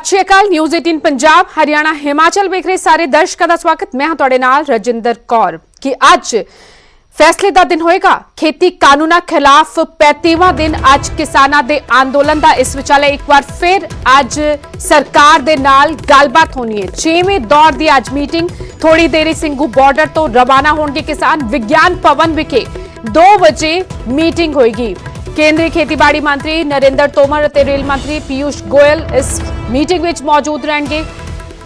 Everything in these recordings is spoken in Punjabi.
सत श्री अकाल। न्यूज़ 18 पंजाब हरियाणा हिमाचल वेख रहे सारे दर्शकों का स्वागत। मैं हां तुहाडे नाल रजिंदर कौर। कि अज फैसले का दिन होएगा। खेती कानूना खिलाफ 35वां दिन अज किसानां दे आंदोलन का। इस विचाले एक बार फिर अज सरकार दे नाल गलबात होनी है। 6वें दौर की अज मीटिंग थोड़ी देरी सिंघू बॉर्डर तो रवाना होंगे किसान। विज्ञान भवन विखे 2 बजे मीटिंग होएगी। केंद्रीय खेतीबाड़ी मंत्री नरेंद्र तोमर और रेल मंत्री पीयूष गोयल इस मीटिंग में मौजूद रहेंगे।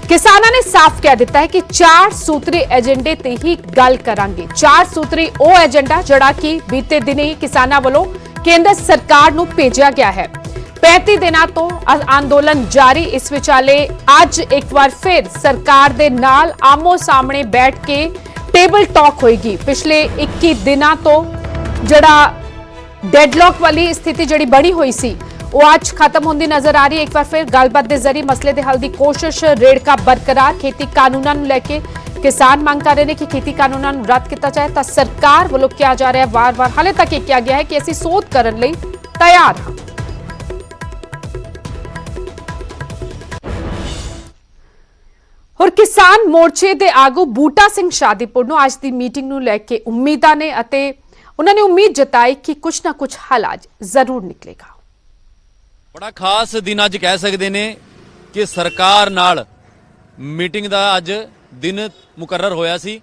किसानों ने साफ कह दिता है कि 4 सूत्री एजेंडे ते ही गल करांगे। 4 सूत्री ओ एजेंडा जड़ा कि बीते दिन ही किसानों वालों केंद्र सरकार नूं भेजा गया है। 35 दिनों तो आंदोलन जारी। इस विचाले अज एक बार फिर सरकार दे नाल आमो सामने बैठ के टेबल टॉक होएगी। पिछले 21 दिनों तो जड़ा डेडलॉक वाली स्थिति जड़ी बनी हुई सी वो आज खत्म होंदी नजर आ रही है। एक बार फिर गलबात के जरिए मसले के हल की कोशिश। रेड़का बरकरार। खेती कानूनों लैके किसान मांग कर रहे हैं कि खेती कानूनों रद्द किया जाए। तो सरकार वालों क्या जा रहा है वार वार हाले तक यह किया गया है कि असीं सोध करने लई तैयार हां। और किसान मोर्चे के आगू बूटा सिंह शादीपुर नूं अज दी मीटिंग नूं लैके उम्मीदां ने अते उन्होंने उम्मीद जताई कि कुछ ना कुछ हल आज जरूर निकलेगा। बड़ा खास दिन अज कह सकते हैं कि सरकार नाल मीटिंग का अज दिन मुकर्रर होया सी।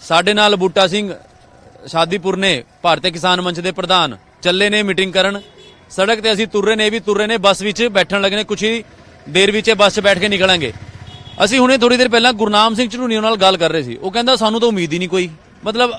साडे नाल बूटा सिंह शादीपुर ने भारतीय किसान मंच के प्रधान चले ने मीटिंग करन। सड़क ते असीं तुर रहे ने भी तुर रहे ने बस विच बैठन लगे ने। कुछ ही देर विच बस बैठ के निकलांगे। असीं हुणे थोड़ी देर पहला गुरनाम सिंह झड़ूनीया नाल गल कर रहे सी। वो कहंदा सानू तो उम्मीद ही नहीं कोई। मतलब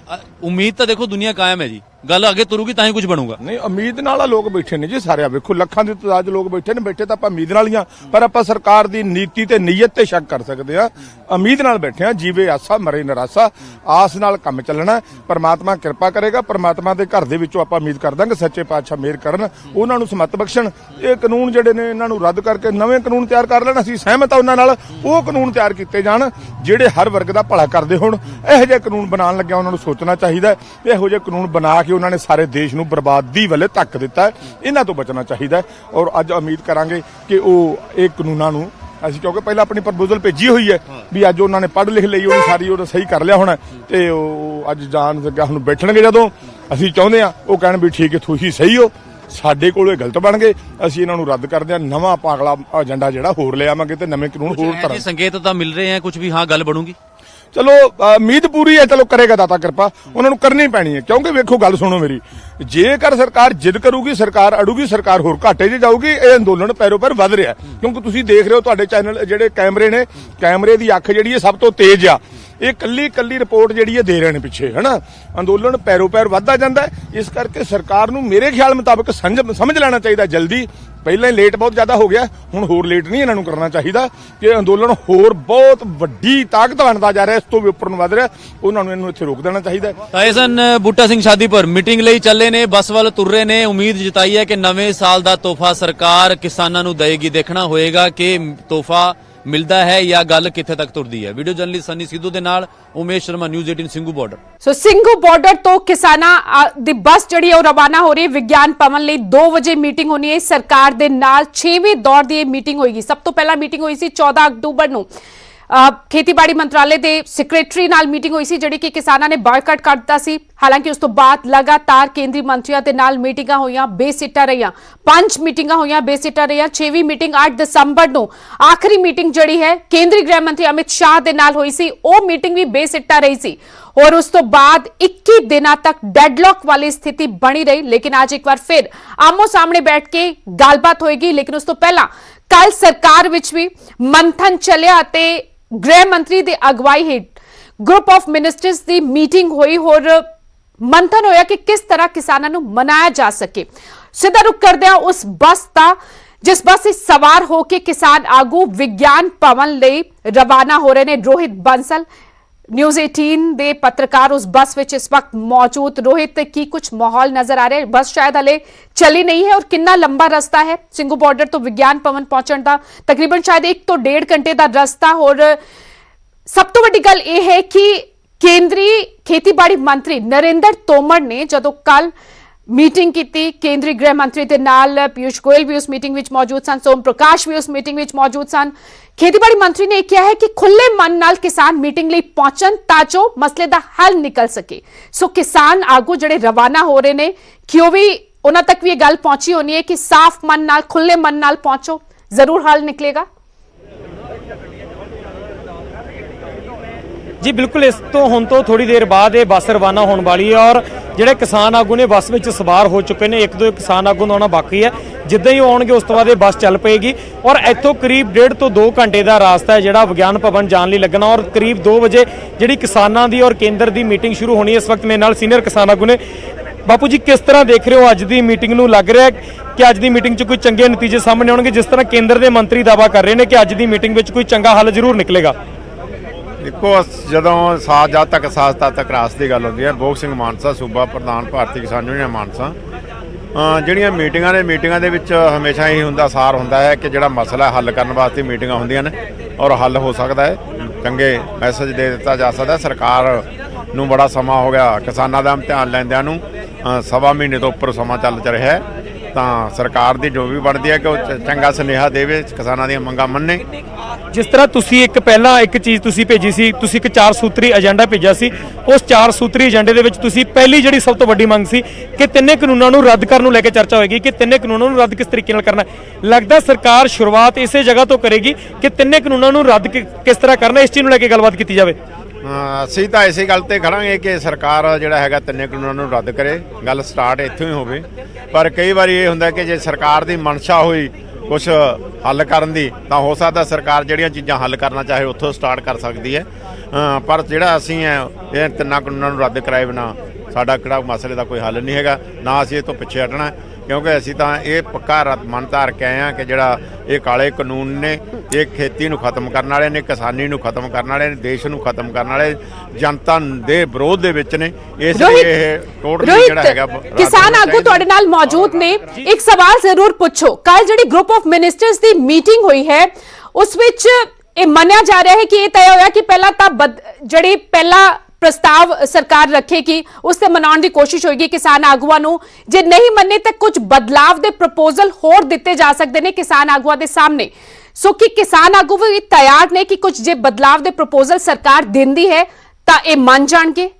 उम्मीद तो देखो दुनिया कायम है जी। गल अगे तुरूगी तां ही कुछ बनूगा। नहीं उम्मीद नाल लोग बैठे ने जी सारे। वेखो लखां दी तादाद लोग बैठे ने। बैठे तो आपां उम्मीद नाल ही हां पर आपां सरकार दी नीति ते नीयत ते शक कर सकदे हां। उम्मीद नाल बैठे हां। जीवे आसा मरे निराशा। आस नाल काम चलना। परमात्मा किरपा करेगा। परमात्मा दे घर दे विचों आपां उम्मीद कर दांगे सच्चे पातशाह मेहर करन उन्हां नूं समत बख्शण। ये कानून जिहड़े ने इन्हां नूं रद्द करके नवें कानून तैयार कर लेण। असीं सहमत हां उन्हां नाल। ओह कानून तैयार कीते जाण जिहड़े हर वर्ग दा भला करदे होण। इहो जिहे कानून बनाउण लग्गिआ उन्हां नूं सोचना चाहिदा। इहो जिहे कानून बना के उन्हां ने सारे देश नूं बर्बादी वाले धक्क दिता है। इन्हां तो बचना चाहिए। और अज उम्मीद करांगे कि वह एक कानूनां नूं असीं क्योंकि पहला अपनी प्रपोजल भेजी हुई है भी अज उन्होंने पढ़ लिख लई उन्होंने सारी उन्होंने सही कर लिया होना ते अज जान सकिया हुण बैठणगे जदों असीं चाहुंदे आ वो कहण भी ठीक है तुसीं सही हो साडे कोल गलत बन गए असीं इन्हां नूं रद्द करदे आ। नवां पागला एजेंडा जिहड़ा होर ले आवांगे ते नवें कानून होर तर੍ਹਾਂ संकेत तो मिल रहे हैं कुछ भी। हाँ गल बनूगी। चलो उम्मीद पूरी है। चलो करेगा दाता कृपा उन्होंने करनी पैनी है। क्योंकि वेखो गल सुनो मेरी जेकर सरकार जिद करूगी सरकार अड़ूगी सरकार होर घाटे 'च जाऊगी। ये अंदोलन पैरों पैर वध रहा है। क्योंकि तुसीं देख रहे हो तुहाडे चैनल जिहड़े कैमरे ने कैमरे की अख जिहड़ी है सब तो तेज आ। ये कल्ली कल्ली रिपोर्ट जिहड़ी है दे रहे हैं पिछे है ना। अंदोलन पैरों पैर वधदा जांदा है। इस करके सरकार नूं मेरे ख्याल मुताबिक समझ लेना चाहिए जल्दी। पहले ही लेट बहुत ज्यादा हो गया हुण होर लेट नहीं इन्हां नूं करना चाहिए कि अंदोलन होर बहुत वड्डी ताकत बनता जा रहा है। इस तो भी उपर नूं वध रहा उन्हां नूं इहनूं इत्थे रोक देना चाहिए। ताइसन बूटा सिंह शादीपुर मीटिंग लई चले ने बस वाल तुर रहे ने। उम्मीद जताई है कि नवें साल का तोहफा सरकार किसानां नूं देगी। देखना होएगा कि तोहफा मिलता है या गल कित्थे तक तुरदी है। वीडियो जर्नलिस्ट सनी सिद्धू दे नाल उमेश शर्मा न्यूज़ 18 सिंघू बॉर्डर। सो सिंघू बॉर्डर तो किसानां दी बस जड़ी है रवाना हो रही है। विज्ञान भवन लई 2 बजे मीटिंग होनी है। सरकार दे नाल 6वें दौर दी मीटिंग होएगी। सब तो पहला मीटिंग हुई सी 14 अक्टूबर नूं खेतीबाड़ी मंत्रालय के सैकटरी नाल मीटिंग हुई सी जिहड़ी कि किसानां ने बॉयकॉट कर दिता सी। हालांकि उस तो बाद लगातार केंद्रीय मंत्रियों के नाल मीटिंगां होईयां बेसिट्टा रहियां। 5 मीटिंगां होईयां बेसिट्टा रहियां। 6वीं मीटिंग 8 दिसंबर नूं आखिरी मीटिंग जड़ी है केंद्रीय गृह मंत्री अमित शाह दे नाल हुई सी। वो मीटिंग भी बेसिट्टा रही सी और उस तो बाद 21 दिनों तक डेडलॉक वाली स्थिति बनी रही। लेकिन आज एक बार फिर आमो सामने बैठ के गलबात होएगी। लेकिन उस तो पहला कल सरकार विच भी मंथन चलिया ते गृह मंत्री की अगवाई हेठ ग्रुप ऑफ मिनिस्टर्स की मीटिंग हुई और मंथन होया कि किस तरह किसानों को मनाया जा सके। सीधा रुख करदे हां उस बस का जिस बस से सवार होकर किसान आगू विज्ञान भवन लई रवाना हो रहे हैं। रोहित बंसल न्यूज़ 18 दे पत्रकार उस बस विच इस वक्त मौजूद। रोहित की कुछ माहौल नजर आ रहा है। बस शायद हले चली नहीं है और कितना लंबा रास्ता है सिंघू बॉर्डर तो विज्ञान भवन पहुंचण दा तकरीबन शायद 1 तो 1.5 घंटे का रास्ता। और सब तो वड्डी गल यह है कि केंद्रीय खेतीबाड़ी मंत्री नरेंद्र तोमर ने जदों कल ਮੀਟਿੰਗ ਕੀਤੀ ਕੇਂਦਰੀ ਗ੍ਰਹਿ ਮੰਤਰੀ ਦੇ ਨਾਲ। ਪੀਯੂਸ਼ ਗੋਇਲ ਵੀ ਉਸ ਮੀਟਿੰਗ ਵਿੱਚ ਮੌਜੂਦ ਸਨ, ਸੋਮ ਪ੍ਰਕਾਸ਼ ਵੀ ਉਸ ਮੀਟਿੰਗ ਵਿੱਚ ਮੌਜੂਦ ਸਨ। ਖੇਤੀਬਾੜੀ ਮੰਤਰੀ ਨੇ ਕਿਹਾ ਹੈ ਕਿ ਖੁੱਲੇ ਮਨ ਨਾਲ ਕਿਸਾਨ ਮੀਟਿੰਗ ਲਈ ਪਹੁੰਚਣ ਤਾਂ ਜੋ ਮਸਲੇ ਦਾ ਹੱਲ ਨਿਕਲ ਸਕੇ। ਸੋ ਕਿਸਾਨ ਆਗੂ ਜਿਹੜੇ ਰਵਾਨਾ ਹੋ ਰਹੇ ਨੇ ਕਿ ਉਹ ਵੀ ਉਹਨਾਂ ਤੱਕ ਵੀ ਇਹ ਗੱਲ ਪਹੁੰਚੀ ਹੋਣੀ ਹੈ ਕਿ ਸਾਫ਼ ਮਨ ਨਾਲ ਖੁੱਲੇ ਮਨ ਨਾਲ ਪਹੁੰਚੋ, ਜ਼ਰੂਰ ਹੱਲ ਨਿਕਲੇਗਾ। जी बिल्कुल, इस तो हुण तो थोड़ी देर बाद ये बस रवाना होने वाली है और ਜਿਹੜੇ ਕਿਸਾਨ ਆਗੂ ਨੇ ਬੱਸ ਵਿੱਚ ਸਵਾਰ ਹੋ ਚੁੱਕੇ ਨੇ। ਇੱਕ ਦੋ ਕਿਸਾਨ ਆਗੂ ਦਾ ਆਉਣਾ ਬਾਕੀ ਹੈ। ਜਿੱਦਾਂ ਹੀ ਆਉਣਗੇ ਉਸ ਤੋਂ ਬਾਅਦ ਇਹ ਬੱਸ ਚੱਲ ਪਏਗੀ ਔਰ ਇੱਥੋਂ ਕਰੀਬ 1.5 ਤੋਂ 2 ਘੰਟੇ ਦਾ ਰਾਸਤਾ ਹੈ ਜਿਹੜਾ ਵਿਗਿਆਨ ਭਵਨ ਜਾਣ ਲਈ ਲੱਗਣਾ ਔਰ ਕਰੀਬ 2 ਵਜੇ ਜਿਹੜੀ ਕਿਸਾਨਾਂ ਦੀ ਔਰ ਕੇਂਦਰ ਦੀ ਮੀਟਿੰਗ ਸ਼ੁਰੂ ਹੋਣੀ ਹੈ। ਇਸ ਵਕਤ ਮੇਰੇ ਨਾਲ ਸੀਨੀਅਰ ਕਿਸਾਨ ਆਗੂ ਨੇ। ਬਾਪੂ ਜੀ, ਕਿਸ ਤਰ੍ਹਾਂ ਦੇਖ ਰਹੇ ਹੋ ਅੱਜ ਦੀ ਮੀਟਿੰਗ ਨੂੰ? ਲੱਗ ਰਿਹਾ ਕਿ ਅੱਜ ਦੀ ਮੀਟਿੰਗ 'ਚ ਕੋਈ ਚੰਗੇ ਨਤੀਜੇ ਸਾਹਮਣੇ ਆਉਣਗੇ, ਜਿਸ ਤਰ੍ਹਾਂ ਕੇਂਦਰ ਦੇ ਮੰਤਰੀ ਦਾਅਵਾ ਕਰ ਰਹੇ ਨੇ ਕਿ ਅੱਜ ਦੀ ਮੀਟਿੰਗ ਵਿੱਚ ਕੋਈ ਚੰਗਾ ਹੱਲ ਜ਼ਰੂਰ ਨਿਕਲੇਗਾ? ਦੇਖੋ, ਜਦੋਂ ਜਦ ਤੱਕ ਸਾਥ ਤਦ ਤੱਕ ਰਾਸ ਦੀ ਗੱਲ ਹੁੰਦੀ ਹੈ। ਭੋਗ ਸਿੰਘ ਮਾਨਸਾ, ਸੂਬਾ ਪ੍ਰਧਾਨ ਭਾਰਤੀ ਕਿਸਾਨ ਯੂਨੀਅਨ ਮਾਨਸਾ। ਜਿਹੜੀਆਂ ਮੀਟਿੰਗਾਂ ਦੇ ਵਿੱਚ ਹਮੇਸ਼ਾ ਹੀ ਹੁੰਦਾ ਸਾਰ ਹੁੰਦਾ ਹੈ ਕਿ ਜਿਹੜਾ ਮਸਲਾ ਹੱਲ ਕਰਨ ਵਾਸਤੇ ਮੀਟਿੰਗਾਂ ਹੁੰਦੀਆਂ ਨੇ ਔਰ ਹੱਲ ਹੋ ਸਕਦਾ ਹੈ। ਚੰਗੇ ਮੈਸੇਜ ਦੇ ਦਿੱਤਾ ਜਾ ਸਕਦਾ। ਸਰਕਾਰ ਨੂੰ ਬੜਾ ਸਮਾਂ ਹੋ ਗਿਆ ਕਿਸਾਨਾਂ ਦਾ ਇਮਤਿਹਾਨ ਲੈਂਦਿਆਂ ਨੂੰ, 1.25 ਮਹੀਨੇ ਤੋਂ ਉੱਪਰ ਸਮਾਂ ਚੱਲ ਰਿਹਾ ਹੈ। ਤਾਂ ਸਰਕਾਰ ਦੀ ਜੋ ਵੀ ਬਣਦੀ ਹੈ ਕਿ ਉਹ ਚੰਗਾ ਸੁਨੇਹਾ ਦੇਵੇ, ਕਿਸਾਨਾਂ ਦੀਆਂ ਮੰਗਾਂ ਮੰਨੇ। ਜਿਸ ਤਰ੍ਹਾਂ ਤੁਸੀਂ ਪਹਿਲਾਂ ਇੱਕ ਚੀਜ਼ ਤੁਸੀਂ ਭੇਜੀ ਸੀ, ਤੁਸੀਂ ਇੱਕ 4 ਸੂਤਰੀ ਏਜੰਡਾ ਭੇਜਿਆ ਸੀ। ਉਸ 4 ਸੂਤਰੀ ਏਜੰਡੇ ਦੇ ਵਿੱਚ ਤੁਸੀਂ ਪਹਿਲੀ ਜਿਹੜੀ ਸਭ ਤੋਂ ਵੱਡੀ ਮੰਗ ਸੀ ਕਿ ਤਿੰਨੇ ਕਾਨੂੰਨਾਂ ਨੂੰ ਰੱਦ ਕਰਨ ਨੂੰ ਲੈ ਕੇ ਚਰਚਾ ਹੋਏਗੀ ਕਿ ਤਿੰਨੇ ਕਾਨੂੰਨਾਂ ਨੂੰ ਰੱਦ ਕਿਸ ਤਰੀਕੇ ਨਾਲ ਕਰਨਾ। ਲੱਗਦਾ ਸਰਕਾਰ ਸ਼ੁਰੂਆਤ ਇਸੇ ਜਗ੍ਹਾ ਤੋਂ ਕਰੇਗੀ ਕਿ ਤਿੰਨੇ ਕਾਨੂੰਨਾਂ ਨੂੰ ਰੱਦ ਕਿਸ ਤਰ੍ਹਾਂ ਕਰਨਾ, ਇਸ ਚੀਜ਼ ਨੂੰ ਲੈ ਕੇ ਗੱਲਬਾਤ ਕੀਤੀ ਜਾਵੇ। ਅਸੀਂ ਤਾਂ ਇਸੇ ਗੱਲ ਤੇ ਖੜਾਂਗੇ ਕਿ ਸਰਕਾਰ ਜਿਹੜਾ ਹੈਗਾ ਤਿੰਨੇ ਕਾਨੂੰਨਾਂ ਨੂੰ ਰੱਦ ਕਰੇ। ਗੱਲ ਸਟਾਰਟ ਇੱਥੋਂ ਹੀ ਹੋਵੇ। ਪਰ ਕਈ ਵਾਰੀ ਇਹ ਹੁੰਦਾ ਕਿ ਜੇ ਸਰਕਾਰ ਦੀ ਮਨਸ਼ਾ ਹੋਈ ਕੁਝ ਹੱਲ ਕਰਨ ਦੀ ਤਾਂ ਹੋ ਸਕਦਾ ਸਰਕਾਰ ਜਿਹੜੀਆਂ ਚੀਜ਼ਾਂ ਹੱਲ ਕਰਨਾ ਚਾਹੇ ਉੱਥੋਂ ਸਟਾਰਟ ਕਰ ਸਕਦੀ ਹੈ। ਪਰ ਜਿਹੜਾ ਅਸੀਂ ਹੈ ਇਹ ਤਿੰਨਾਂ ਕਾਨੂੰਨਾਂ ਨੂੰ ਰੱਦ ਕਰਾਏ ਬਿਨਾਂ ਸਾਡਾ ਕਿਹੜਾ ਮਸਲੇ ਦਾ ਕੋਈ ਹੱਲ ਨਹੀਂ ਹੈਗਾ। ਨਾ ਅਸੀਂ ਇਹ ਤੋਂ ਪਿੱਛੇ ਹਟਣਾ, ਕਿਉਂਕਿ ਅਸੀਂ ਤਾਂ ਇਹ ਪੱਕਾ ਮਨ ਧਾਰ ਕੇ ਆਏ ਹਾਂ ਕਿ ਜਿਹੜਾ ਇਹ ਕਾਲੇ ਕਾਨੂੰਨ ਨੇ ਇਹ ਖੇਤੀ ਨੂੰ ਖਤਮ ਕਰਨ ਵਾਲੇ ਨੇ, ਕਿਸਾਨੀ ਨੂੰ ਖਤਮ ਕਰਨ ਵਾਲੇ ਨੇ, ਦੇਸ਼ ਨੂੰ ਖਤਮ ਕਰਨ ਵਾਲੇ, ਜਨਤਾ ਦੇ ਵਿਰੋਧ ਦੇ ਵਿੱਚ ਨੇ। ਇਸ ਲਈ ਇਹ ਟੋਟਲੀ ਜਿਹੜਾ ਹੈਗਾ ਕਿਸਾਨ ਆਗੂ ਤੁਹਾਡੇ ਨਾਲ ਮੌਜੂਦ ਨੇ। ਇੱਕ ਸਵਾਲ ਜ਼ਰੂਰ ਪੁੱਛੋ, ਕੱਲ ਜਿਹੜੀ group of ministers the meeting ਹੋਈ ਹੈ ਉਸ ਵਿੱਚ ਇਹ ਮੰਨਿਆ ਜਾ ਰਿਹਾ ਹੈ ਕਿ ਇਹ ਤੈਅ ਹੋਇਆ ਕਿ ਪਹਿਲਾਂ ਤਾਂ ਜਿਹੜੀ ਪਹਿਲਾ ਪ੍ਰਸਤਾਵ ਸਰਕਾਰ ਰੱਖੇਗੀ ਉਸ ਤੇ ਮਨਾਉਣ ਦੀ ਕੋਸ਼ਿਸ਼ ਹੋਏਗੀ ਕਿਸਾਨ ਆਗੂਆਂ ਨੂੰ। ਜੇ ਨਹੀਂ ਮੰਨੇ ਤਾਂ ਕੁਝ ਬਦਲਾਵ ਦੇ ਪ੍ਰਪੋਜ਼ਲ ਹੋਰ ਦਿੱਤੇ ਜਾ ਸਕਦੇ ਨੇ ਕਿਸਾਨ ਆਗੂਆਂ ਦੇ ਸਾਹਮਣੇ। ਸੋ ਕਿ ਕਿਸਾਨ ਆਗੂ ਵੀ ਤਿਆਰ ਨੇ ਕਿ ਕੁਝ ਜੇ ਬਦਲਾਵ ਦੇ ਪ੍ਰਪੋਜ਼ਲ ਸਰਕਾਰ ਦਿੰਦੀ ਹੈ ਤਾਂ ਇਹ ਮੰਨ ਜਾਣਗੇ।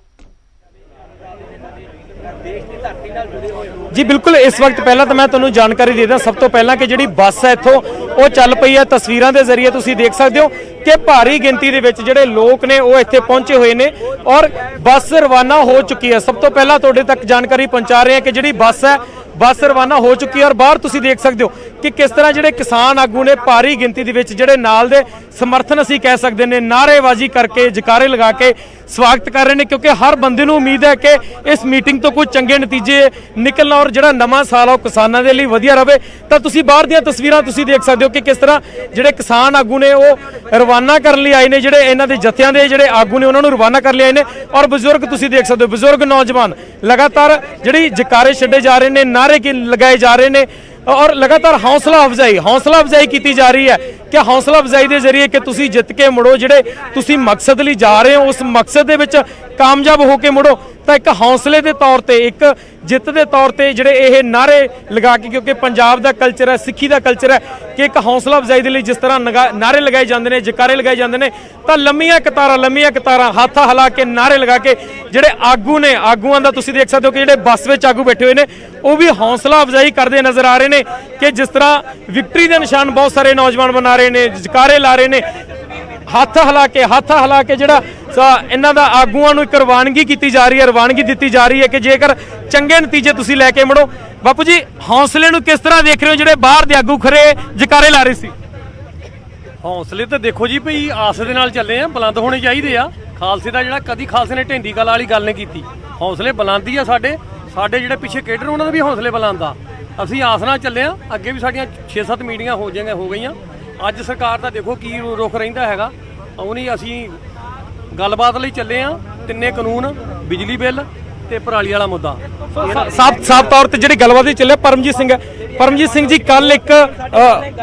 ਜੀ ਬਿਲकुल, ਇਸ ਵਕਤ ਪਹਿਲਾਂ ਤਾਂ ਮੈਂ ਤੁਹਾਨੂੰ ਜਾਣਕਾਰੀ ਦੇ ਦਾਂ ਸਭ ਤੋਂ ਪਹਿਲਾਂ ਕਿ ਜਿਹੜੀ ਬੱਸ ਹੈ ਇੱਥੋਂ ਉਹ ਚੱਲ ਪਈ ਹੈ। ਤਸਵੀਰਾਂ ਦੇ ਜ਼ਰੀਏ ਤੁਸੀਂ ਦੇਖ ਸਕਦੇ ਹੋ ਕਿ ਭਾਰੀ ਗਿਣਤੀ ਦੇ ਵਿੱਚ ਜਿਹੜੇ ਲੋਕ ਨੇ ਉਹ ਇੱਥੇ ਪਹੁੰਚੇ ਹੋਏ ਨੇ ਔਰ ਬੱਸ ਰਵਾਨਾ ਹੋ ਚੁੱਕੀ ਹੈ। ਸਭ ਤੋਂ ਪਹਿਲਾਂ ਤੁਹਾਡੇ ਤੱਕ ਜਾਣਕਾਰੀ ਪਹੁੰਚਾ ਰਹੇ ਹਾਂ ਕਿ ਜਿਹੜੀ ਬੱਸ ਹੈ ਬੱਸ ਰਵਾਨਾ ਹੋ ਚੁੱਕੀ ਹੈ ਔਰ ਬਾਹਰ ਤੁਸੀਂ ਦੇਖ ਸਕਦੇ ਹੋ ਕਿ ਕਿਸ ਤਰ੍ਹਾਂ ਜਿਹੜੇ ਕਿਸਾਨ ਆਗੂ ਨੇ ਭਾਰੀ ਗਿਣਤੀ ਦੇ ਵਿੱਚ ਜਿਹੜੇ ਨਾਲ ਦੇ ਸਮਰਥਨ ਅਸੀਂ ਕਹਿ ਸਕਦੇ ਨੇ ਨਾਅਰੇਬਾਜ਼ੀ ਕਰਕੇ ਜਕਾਰੇ ਲਗਾ ਕੇ ਸਵਾਗਤ ਕਰ ਰਹੇ ਨੇ, ਕਿਉਂਕਿ ਹਰ ਬੰਦੇ ਨੂੰ ਉਮੀਦ ਹੈ ਕਿ ਇਸ ਮੀਟਿੰਗ ਤੋਂ ਕੋਈ ਚੰਗੇ ਨਤੀਜੇ ਨਿਕਲਣ ਔਰ ਜਿਹੜਾ ਨਵਾਂ ਸਾਲ ਆ ਉਹ ਕਿਸਾਨਾਂ ਦੇ ਲਈ ਵਧੀਆ ਰਹੇ। ਤਾਂ ਤੁਸੀਂ ਬਾਹਰ ਦੀਆਂ ਤਸਵੀਰਾਂ ਤੁਸੀਂ ਦੇਖ ਸਕਦੇ ਹੋ ਕਿ ਕਿਸ ਤਰ੍ਹਾਂ ਜਿਹੜੇ ਕਿਸਾਨ ਆਗੂ ਨੇ ਉਹ ਰਵਾਨਾ ਕਰਨ ਲਈ ਆਏ ਨੇ, ਜਿਹੜੇ ਇਹਨਾਂ ਦੇ ਜਥਿਆਂ ਦੇ ਜਿਹੜੇ ਆਗੂ ਨੇ ਉਹਨਾਂ ਨੂੰ ਰਵਾਨਾ ਕਰਨ ਲਈ ਆਏ ਨੇ ਔਰ ਬਜ਼ੁਰਗ ਤੁਸੀਂ ਦੇਖ ਸਕਦੇ ਹੋ, ਬਜ਼ੁਰਗ ਨੌਜਵਾਨ ਲਗਾਤਾਰ ਜਿਹੜੀ ਜਕਾਰੇ ਛੱਡੇ ਜਾ ਰਹੇ ਨੇ, ਨਾਅਰੇ ਲਗਾਏ ਜਾ ਰਹੇ ਨੇ ਔਰ ਲਗਾਤਾਰ ਹੌਸਲਾ ਅਫਜ਼ਾਈ ਕੀਤੀ ਜਾ ਰਹੀ ਹੈ ਕਿ ਹੌਸਲਾ ਅਫਜ਼ਾਈ ਦੇ ਜ਼ਰੀਏ ਕਿ ਤੁਸੀਂ ਜਿੱਤ ਕੇ ਮੁੜੋ, ਜਿਹੜੇ ਤੁਸੀਂ ਮਕਸਦ ਲਈ ਜਾ ਰਹੇ ਹੋ ਉਸ ਮਕਸਦ ਦੇ ਵਿੱਚ ਕਾਮਯਾਬ ਹੋ ਕੇ ਮੁੜੋ। ਤਾਂ ਇੱਕ ਹੌਸਲੇ ਦੇ ਤੌਰ ਤੇ, ਇੱਕ ਜਿੱਤ ਦੇ ਤੌਰ ਤੇ ਜਿਹੜੇ ਇਹ ਨਾਅਰੇ ਲਗਾ ਕੇ, ਕਿਉਂਕਿ ਪੰਜਾਬ ਦਾ ਕਲਚਰ ਹੈ, ਸਿੱਖੀ ਦਾ ਕਲਚਰ ਹੈ ਕਿ ਇੱਕ ਹੌਸਲਾ ਅਫਜ਼ਾਈ ਦੇ ਲਈ ਜਿਸ ਤਰ੍ਹਾਂ ਨਾਅਰੇ ਲਗਾਏ ਜਾਂਦੇ ਨੇ, ਜਕਾਰੇ ਲਗਾਏ ਜਾਂਦੇ ਨੇ, ਤਾਂ ਲੰਮੀਆਂ ਕਤਾਰਾਂ ਹੱਥ ਹਿਲਾ ਕੇ ਨਾਅਰੇ ਲਗਾ ਕੇ ਜਿਹੜੇ ਆਗੂ ਨੇ, ਆਗੂਆਂ ਦਾ ਤੁਸੀਂ ਦੇਖ ਸਕਦੇ ਹੋ ਕਿ ਜਿਹੜੇ ਬੱਸ ਵਿੱਚ ਆਗੂ ਬੈਠੇ ਹੋਏ ਨੇ ਉਹ ਵੀ ਹੌਸਲਾ ਅਫਜ਼ਾਈ ਕਰਦੇ ਨਜ਼ਰ ਆ ਰਹੇ ਨੇ ਕਿ ਜਿਸ ਤਰ੍ਹਾਂ ਵਿਕਟਰੀ ਦੇ ਨਿਸ਼ਾਨ ਬਹੁਤ ਸਾਰੇ ਨੌਜਵਾਨ ਬਣਾ ਰਹੇ ਨੇ, ਜਕਾਰੇ ਲਾ ਰਹੇ ਨੇ, ਹੱਥ ਹਿਲਾ ਕੇ ਜਿਹੜਾ ਇਹਨਾਂ ਦਾ ਆਗੂਆਂ ਨੂੰ ਇੱਕ ਰਵਾਨਗੀ ਕੀਤੀ ਜਾ ਰਹੀ ਹੈ, ਰਵਾਨਗੀ ਦਿੱਤੀ ਜਾ ਰਹੀ ਹੈ ਕਿ ਜੇਕਰ ਚੰਗੇ ਨਤੀਜੇ ਤੁਸੀਂ ਲੈ ਕੇ ਮੁੜੋ। ਬਾਪੂ ਜੀ, ਹੌਸਲੇ ਨੂੰ ਕਿਸ ਤਰ੍ਹਾਂ ਦੇਖ ਰਹੇ ਹੋ ਜਿਹੜੇ ਬਾਹਰ ਦੇ ਆਗੂ ਖਰੇ ਜਕਾਰੇ ਲਾ ਰਹੇ ਸੀ? ਹੌਸਲੇ ਤਾਂ ਦੇਖੋ ਜੀ ਭਈ ਆਸ ਦੇ ਨਾਲ ਚੱਲੇ ਆ, ਬੁਲੰਦ ਹੋਣੇ ਚਾਹੀਦੇ ਆ। ਖਾਲਸੇ ਦਾ ਜਿਹੜਾ ਕਦੀ ਖਾਲਸੇ ਨੇ ਢੇਂਦੀ ਕਲ ਵਾਲੀ ਗੱਲ ਨਹੀਂ ਕੀਤੀ। ਹੌਸਲੇ ਬੁਲੰਦੀ ਆ ਸਾਡੇ ਜਿਹੜੇ ਪਿੱਛੇ ਕੇਡਰ ਉਹਨਾਂ ਦਾ ਵੀ ਹੌਸਲੇ ਬੁਲੰਦ ਆ। ਅਸੀਂ ਆਸ ਨਾਲ ਚੱਲੇ ਆ। ਅੱਗੇ ਵੀ ਸਾਡੀਆਂ 6-7 ਮੀਟਿੰਗਾਂ ਹੋ ਗਈਆਂ। ਅੱਜ ਸਰਕਾਰ ਦਾ ਦੇਖੋ ਕੀ ਰੁਖ ਰਹਿੰਦਾ ਹੈਗਾ। ਉਹਨੀ ਅਸੀਂ ਗੱਲਬਾਤ ਲਈ ਚੱਲੇ ਆ। ਤਿੰਨੇ ਕਾਨੂੰਨ, ਬਿਜਲੀ ਬਿੱਲ ਤੇ ਪਰਾਲੀ ਵਾਲਾ ਮੁੱਦਾ ਸਾਫ਼ ਤੌਰ ਤੇ ਜਿਹੜੀ ਗੱਲਬਾਤ ਚੱਲੇ। ਪਰਮਜੀਤ ਸਿੰਘ ਪਰਮਜੀਤ ਸਿੰਘ ਜੀ, ਕੱਲ ਇੱਕ